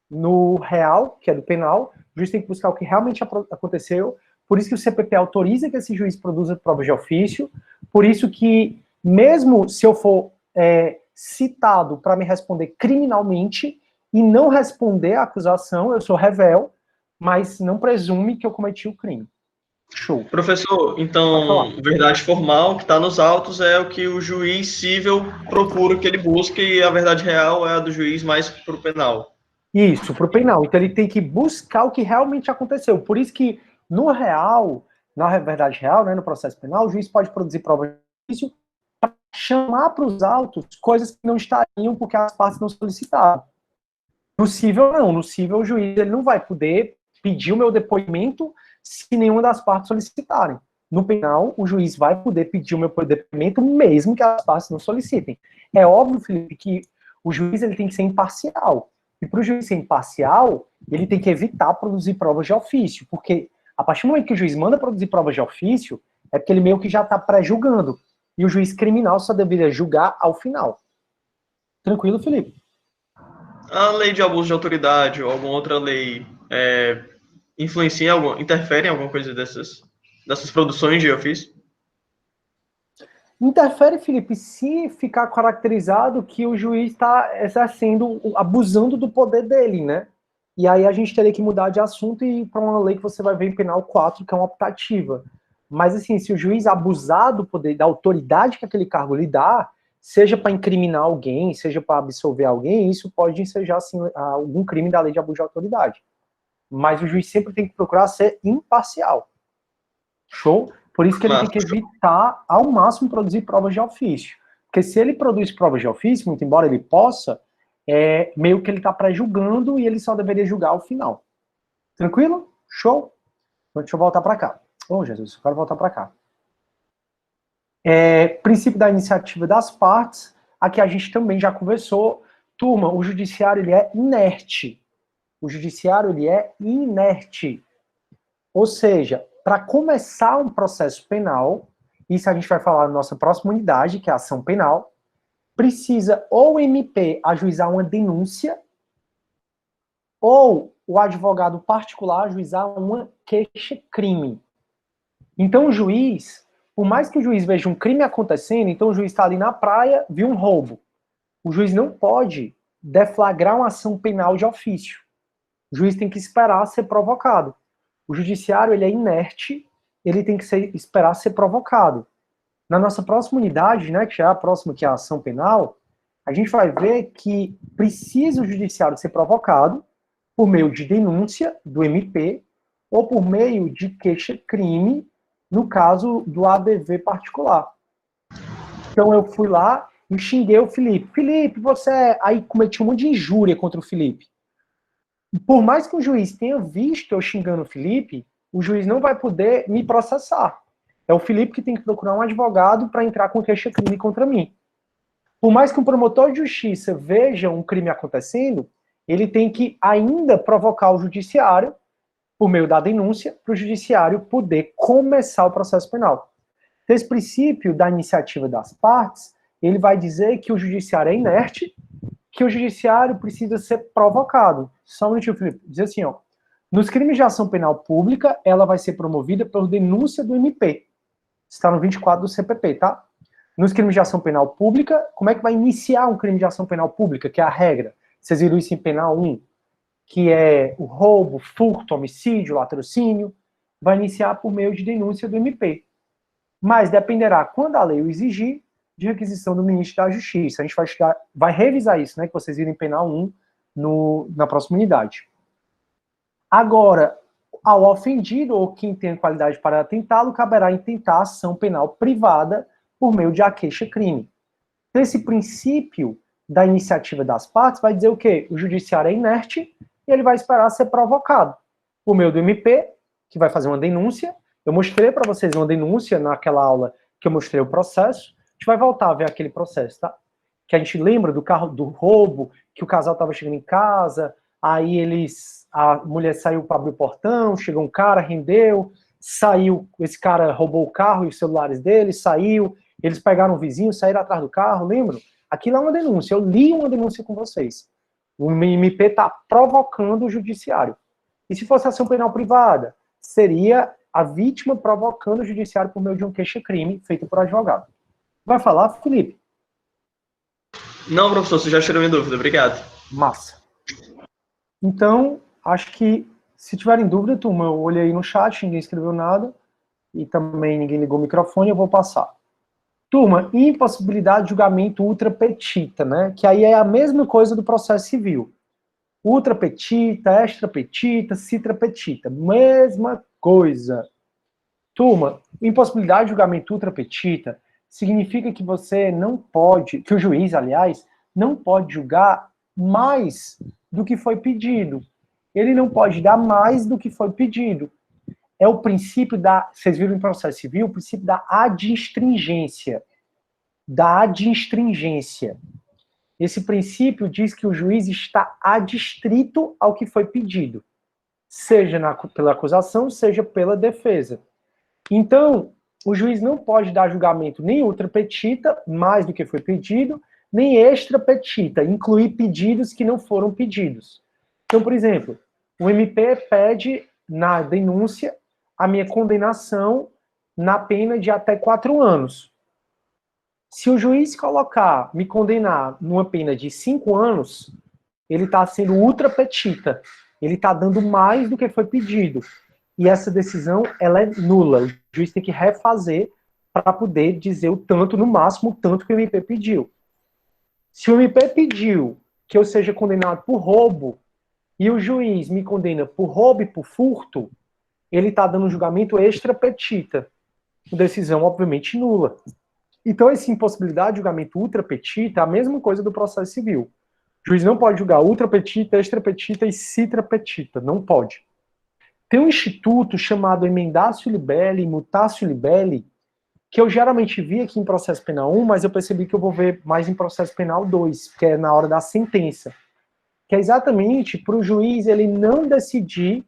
No real, que é do penal, o juiz tem que buscar o que realmente aconteceu. Por isso que o CPP autoriza que esse juiz produza provas de ofício. Por isso que, mesmo se eu for citado para me responder criminalmente e não responder à acusação, eu sou rével, mas não presume que eu cometi o crime. Show. Professor, então, verdade formal que está nos autos é o que o juiz civil procura que ele busque e a verdade real é a do juiz mais para o penal. Isso, para o penal. Então ele tem que buscar o que realmente aconteceu. Por isso que no real, na verdade real, né, no processo penal, o juiz pode produzir prova de ofício para chamar para os autos coisas que não estariam porque as partes não solicitaram. No civil, não. No civil, o juiz ele não vai poder pedir o meu depoimento se nenhuma das partes solicitarem. No penal, o juiz vai poder pedir o meu depoimento mesmo que as partes não solicitem. É óbvio, Felipe, que o juiz ele tem que ser imparcial. E para o juiz ser imparcial, ele tem que evitar produzir provas de ofício, porque a partir do momento que o juiz manda produzir provas de ofício, é porque ele meio que já está pré-julgando. E o juiz criminal só deveria julgar ao final. Tranquilo, Felipe? A lei de abuso de autoridade ou alguma outra lei influencia, interfere em alguma coisa dessas produções de ofício? Interfere, Felipe, se ficar caracterizado que o juiz está exercendo, abusando do poder dele, né? E aí a gente teria que mudar de assunto e ir para uma lei que você vai ver em penal 4, que é uma optativa. Mas, assim, se o juiz abusar do poder, da autoridade que aquele cargo lhe dá, seja para incriminar alguém, seja para absolver alguém, isso pode ensejar, assim, algum crime da lei de abuso de autoridade. Mas o juiz sempre tem que procurar ser imparcial. Show? Por isso que ele tem que evitar, ao máximo, produzir provas de ofício. Porque se ele produz provas de ofício, muito embora ele possa, meio que ele está pré-julgando e ele só deveria julgar ao final. Tranquilo? Show? Então, deixa eu voltar para cá. Oh, Jesus, eu quero voltar para cá. Princípio da iniciativa das partes. Aqui a gente também já conversou. Turma, o judiciário ele é inerte. O judiciário ele é inerte. Ou seja, para começar um processo penal, isso a gente vai falar na nossa próxima unidade, que é a ação penal, precisa ou o MP ajuizar uma denúncia, ou o advogado particular ajuizar uma queixa-crime. Então o juiz, por mais que o juiz veja um crime acontecendo, então o juiz está ali na praia, viu um roubo. O juiz não pode deflagrar uma ação penal de ofício. O juiz tem que esperar ser provocado. O judiciário ele é inerte, ele tem que esperar ser provocado. Na nossa próxima unidade, né, que já é a próxima, que é a ação penal, a gente vai ver que precisa o judiciário ser provocado por meio de denúncia do MP ou por meio de queixa-crime, no caso do ADV particular. Então eu fui lá e xinguei o Felipe. Felipe, você... Aí cometi um monte de injúria contra o Felipe. Por mais que o juiz tenha visto eu xingando o Felipe, o juiz não vai poder me processar. É o Felipe que tem que procurar um advogado para entrar com queixa-crime contra mim. Por mais que um promotor de justiça veja um crime acontecendo, ele tem que ainda provocar o judiciário, por meio da denúncia, para o judiciário poder começar o processo penal. Então, esse princípio da iniciativa das partes, ele vai dizer que o judiciário é inerte, que o judiciário precisa ser provocado. Só um minutinho, Felipe. Diz assim, ó. Nos crimes de ação penal pública, ela vai ser promovida por denúncia do MP. Está no 24 do CPP, tá? Nos crimes de ação penal pública, como é que vai iniciar um crime de ação penal pública, que é a regra? Vocês viram isso em penal 1, que é o roubo, furto, homicídio, latrocínio, vai iniciar por meio de denúncia do MP. Mas dependerá, quando a lei o exigir, de requisição do ministro da Justiça. A gente vai revisar isso, né, que vocês viram em penal 1 na próxima unidade. Agora, ao ofendido ou quem tem qualidade para atentá-lo, caberá intentar ação penal privada por meio de a queixa-crime. Então, esse princípio da iniciativa das partes vai dizer o quê? O judiciário é inerte e ele vai esperar ser provocado por meio do MP, que vai fazer uma denúncia. Eu mostrei para vocês uma denúncia naquela aula que eu mostrei o processo. A gente vai voltar a ver aquele processo, tá? Que a gente lembra do roubo, que o casal estava chegando em casa, aí a mulher saiu para abrir o portão, chegou um cara, rendeu, saiu, esse cara roubou o carro e os celulares dele, saiu, eles pegaram o vizinho, saíram atrás do carro, lembram? Aquilo é uma denúncia, eu li uma denúncia com vocês. O MP está provocando o judiciário. E se fosse ação penal privada? Seria a vítima provocando o judiciário por meio de um queixa-crime feito por advogado. Vai falar, Felipe? Não, professor, você já tirou minha dúvida, obrigado. Massa. Então, acho que, se tiverem dúvida, turma, eu olhei no chat, ninguém escreveu nada, e também ninguém ligou o microfone, eu vou passar. Turma, impossibilidade de julgamento ultra petita, né? Que aí é a mesma coisa do processo civil. Ultra petita, extra petita, citra petita, mesma coisa. Turma, impossibilidade de julgamento ultra petita significa que você não pode, que o juiz, aliás, não pode julgar mais do que foi pedido. Ele não pode dar mais do que foi pedido. É o princípio da, vocês viram em processo civil, o princípio da adstringência. Da adstringência. Esse princípio diz que o juiz está adstrito ao que foi pedido, seja pela acusação, seja pela defesa. Então, o juiz não pode dar julgamento nem ultra petita, mais do que foi pedido, nem extra petita, incluir pedidos que não foram pedidos. Então, por exemplo, o MP pede na denúncia a minha condenação na pena de até 4 anos. Se o juiz me condenar numa pena de 5 anos, ele está sendo ultra petita. Ele está dando mais do que foi pedido. E essa decisão, ela é nula. O juiz tem que refazer para poder dizer o tanto, no máximo, o tanto que o MP pediu. Se o MP pediu que eu seja condenado por roubo, e o juiz me condena por roubo e por furto, ele está dando um julgamento extra petita. Decisão, obviamente, nula. Então, essa impossibilidade de julgamento ultra petita é a mesma coisa do processo civil. O juiz não pode julgar ultra petita, extra petita e citra petita. Não pode. Tem um instituto chamado emendatio libelli, mutatio libelli, que eu geralmente vi aqui em processo penal 1, mas eu percebi que eu vou ver mais em processo penal 2, que é na hora da sentença. Que é exatamente para o juiz ele não decidir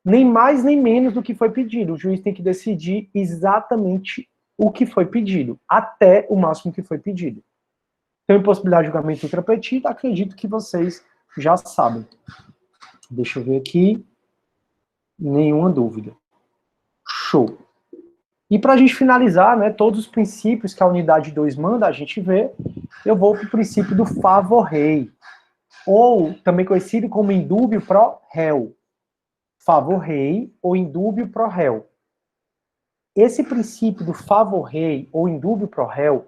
nem mais nem menos do que foi pedido. O juiz tem que decidir exatamente o que foi pedido, até o máximo que foi pedido. Então, impossibilidade de julgamento ultra petita, acredito que vocês já sabem. Deixa eu ver aqui. Nenhuma dúvida. Show. E para a gente finalizar, né, todos os princípios que a unidade 2 manda a gente ver, eu vou para o princípio do favor rei, ou também conhecido como indúbio pro réu. Favor rei ou indúbio pro réu. Esse princípio do favor rei ou indúbio pro réu,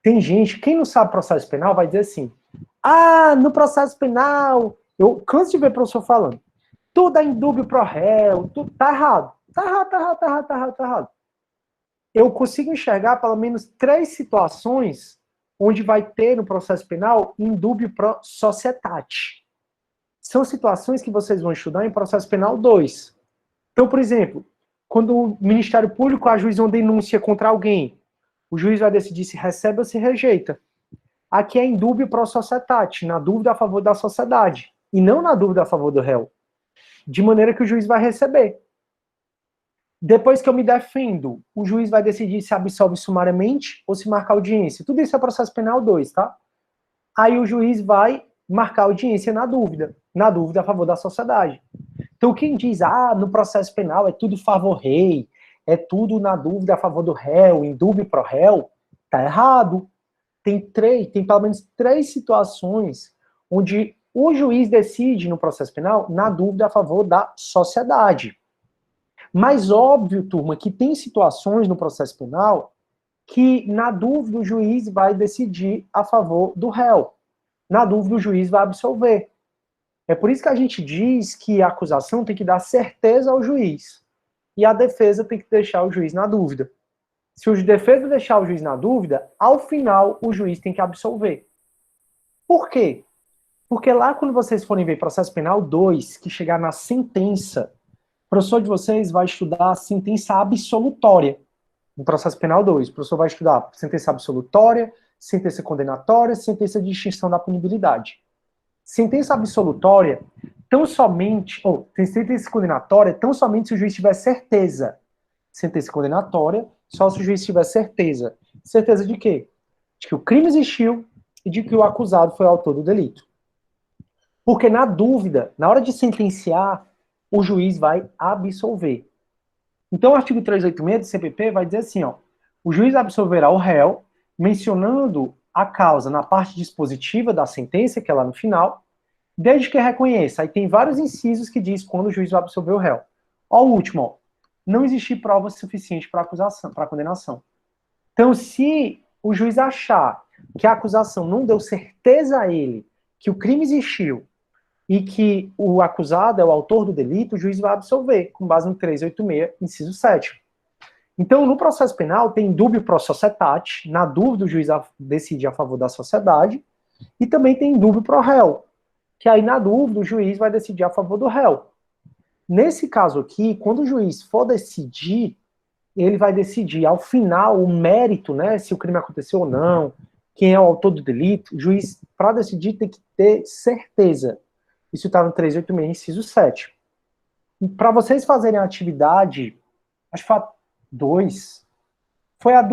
tem gente, quem não sabe processo penal vai dizer assim, no processo penal, eu canso de ver o professor falando, tudo é indúbio pro réu, tudo tá errado. Tá errado. Eu consigo enxergar pelo menos 3 situações onde vai ter no processo penal indúbio pro societate. São situações que vocês vão estudar em processo penal 2. Então, por exemplo, quando o Ministério Público ajuiza uma denúncia contra alguém, o juiz vai decidir se recebe ou se rejeita. Aqui é indúbio pro societate, na dúvida a favor da sociedade, e não na dúvida a favor do réu. De maneira que o juiz vai receber. Depois que eu me defendo, o juiz vai decidir se absolve sumariamente ou se marca audiência. Tudo isso é processo penal 2, tá? Aí o juiz vai marcar audiência na dúvida a favor da sociedade. Então quem diz, no processo penal é tudo favor rei, é tudo na dúvida a favor do réu, indúbio pro réu, tá errado. Tem pelo menos 3 situações onde o juiz decide no processo penal na dúvida a favor da sociedade. Mas óbvio, turma, que tem situações no processo penal que na dúvida o juiz vai decidir a favor do réu. Na dúvida o juiz vai absolver. É por isso que a gente diz que a acusação tem que dar certeza ao juiz. E a defesa tem que deixar o juiz na dúvida. Se o defesa deixar o juiz na dúvida, ao final o juiz tem que absolver. Por quê? Porque lá quando vocês forem ver processo penal 2, que chegar na sentença, o professor de vocês vai estudar a sentença absolutória. No processo penal 2, o professor vai estudar sentença absolutória, sentença condenatória, sentença de extinção da punibilidade. Sentença absolutória tão somente, ou tem sentença condenatória tão somente se o juiz tiver certeza. Sentença condenatória só se o juiz tiver certeza. Certeza de quê? De que o crime existiu e de que o acusado foi o autor do delito. Porque na dúvida, na hora de sentenciar, o juiz vai absolver. Então o artigo 386 do CPP vai dizer assim, ó, o juiz absolverá o réu, mencionando a causa na parte dispositiva da sentença, que é lá no final, desde que reconheça. Aí tem vários incisos que diz quando o juiz vai absolver o réu. Ó, o último, ó, não existir prova suficiente para acusação, para condenação. Então, se o juiz achar que a acusação não deu certeza a ele que o crime existiu e que o acusado é o autor do delito, o juiz vai absolver, com base no 386, inciso 7. Então, no processo penal, tem dúbio pro societate, na dúvida o juiz decide a favor da sociedade, e também tem dúbio pro réu, que aí na dúvida o juiz vai decidir a favor do réu. Nesse caso aqui, quando o juiz for decidir, ele vai decidir ao final o mérito, né, se o crime aconteceu ou não, quem é o autor do delito. O juiz, para decidir, tem que ter certeza. Isso está no 386, inciso 7. Para vocês fazerem a atividade, acho que foi a 2, foi a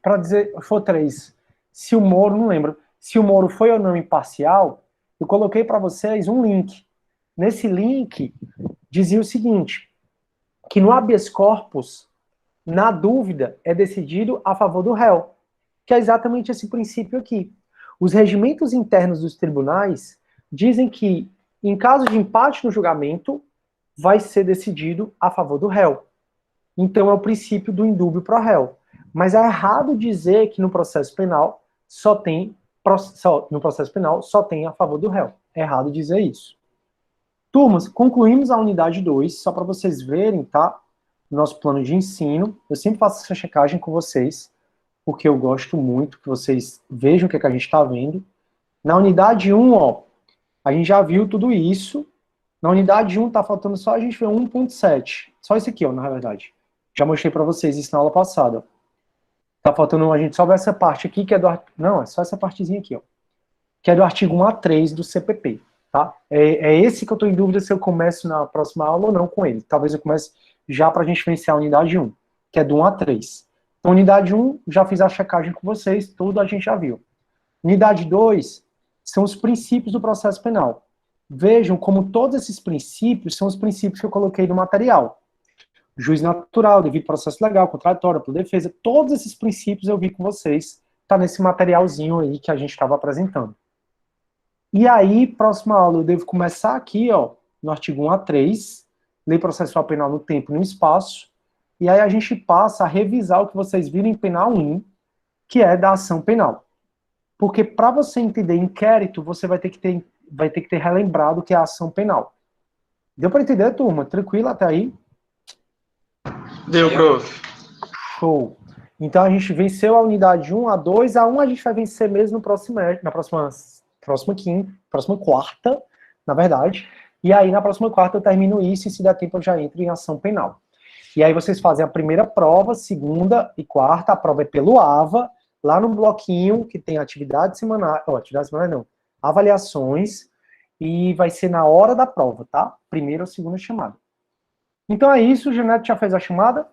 para dizer, foi 3. Se o Moro, não lembro, se o Moro foi ou não imparcial, eu coloquei para vocês um link. Nesse link, dizia o seguinte, que no habeas corpus, na dúvida, é decidido a favor do réu, que é exatamente esse princípio aqui. Os regimentos internos dos tribunais dizem que, em caso de empate no julgamento, vai ser decidido a favor do réu. Então é o princípio do indúbio pro réu. Mas é errado dizer que no processo penal só tem a favor do réu. É errado dizer isso. Turmas, concluímos a unidade 2, só para vocês verem, tá? Nosso plano de ensino. Eu sempre faço essa checagem com vocês, porque eu gosto muito que vocês vejam o que, é que a gente está vendo. Na unidade 1, ó, a gente já viu tudo isso. Na unidade 1 tá faltando só a gente ver 1.7. Só esse aqui, ó, na verdade. Já mostrei para vocês isso na aula passada. Tá faltando a gente só ver essa parte aqui, que é do... Não, é só essa partezinha aqui, ó. Que é do artigo 1 a 3 do CPP, tá? É esse que eu tô em dúvida se eu começo na próxima aula ou não com ele. Talvez eu comece já pra gente vencer a unidade 1, que é do 1 a 3. Então, unidade 1, já fiz a checagem com vocês, tudo a gente já viu. Unidade 2 são os princípios do processo penal. Vejam como todos esses princípios são os princípios que eu coloquei no material. Juiz natural, devido processo legal, contraditório, por defesa, todos esses princípios eu vi com vocês, tá nesse materialzinho aí que a gente estava apresentando. E aí, próxima aula, eu devo começar aqui, ó, no artigo 1 a 3, lei processual penal no tempo e no espaço, e aí a gente passa a revisar o que vocês viram em penal 1, que é da ação penal. Porque para você entender inquérito, você vai ter que ter relembrado o que é a ação penal. Deu para entender, turma? Tranquilo até aí? Deu, prof. Show. Então a gente venceu a unidade 1, a 2, a 1 a gente vai vencer mesmo no próximo, na próxima quarta, na verdade. E aí na próxima quarta eu termino isso e se der tempo eu já entro em ação penal. E aí vocês fazem a primeira prova, segunda e quarta, a prova é pelo AVA, lá no bloquinho que tem atividade semanal, avaliações, e vai ser na hora da prova, tá? Primeira ou segunda chamada. Então é isso, o Geneto já fez a chamada.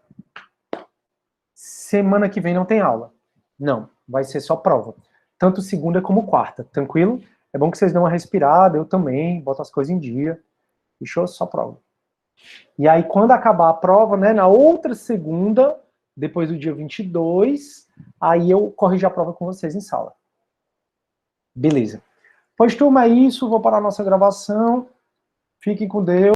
Semana que vem não tem aula. Não, vai ser só prova. Tanto segunda como quarta, tranquilo? É bom que vocês dão uma respirada, eu também, boto as coisas em dia. Fechou? Só prova. E aí, quando acabar a prova, né, na outra segunda, depois do dia 22, aí eu corrijo a prova com vocês em sala. Beleza. Pois, turma, é isso. Vou parar a nossa gravação. Fiquem com Deus.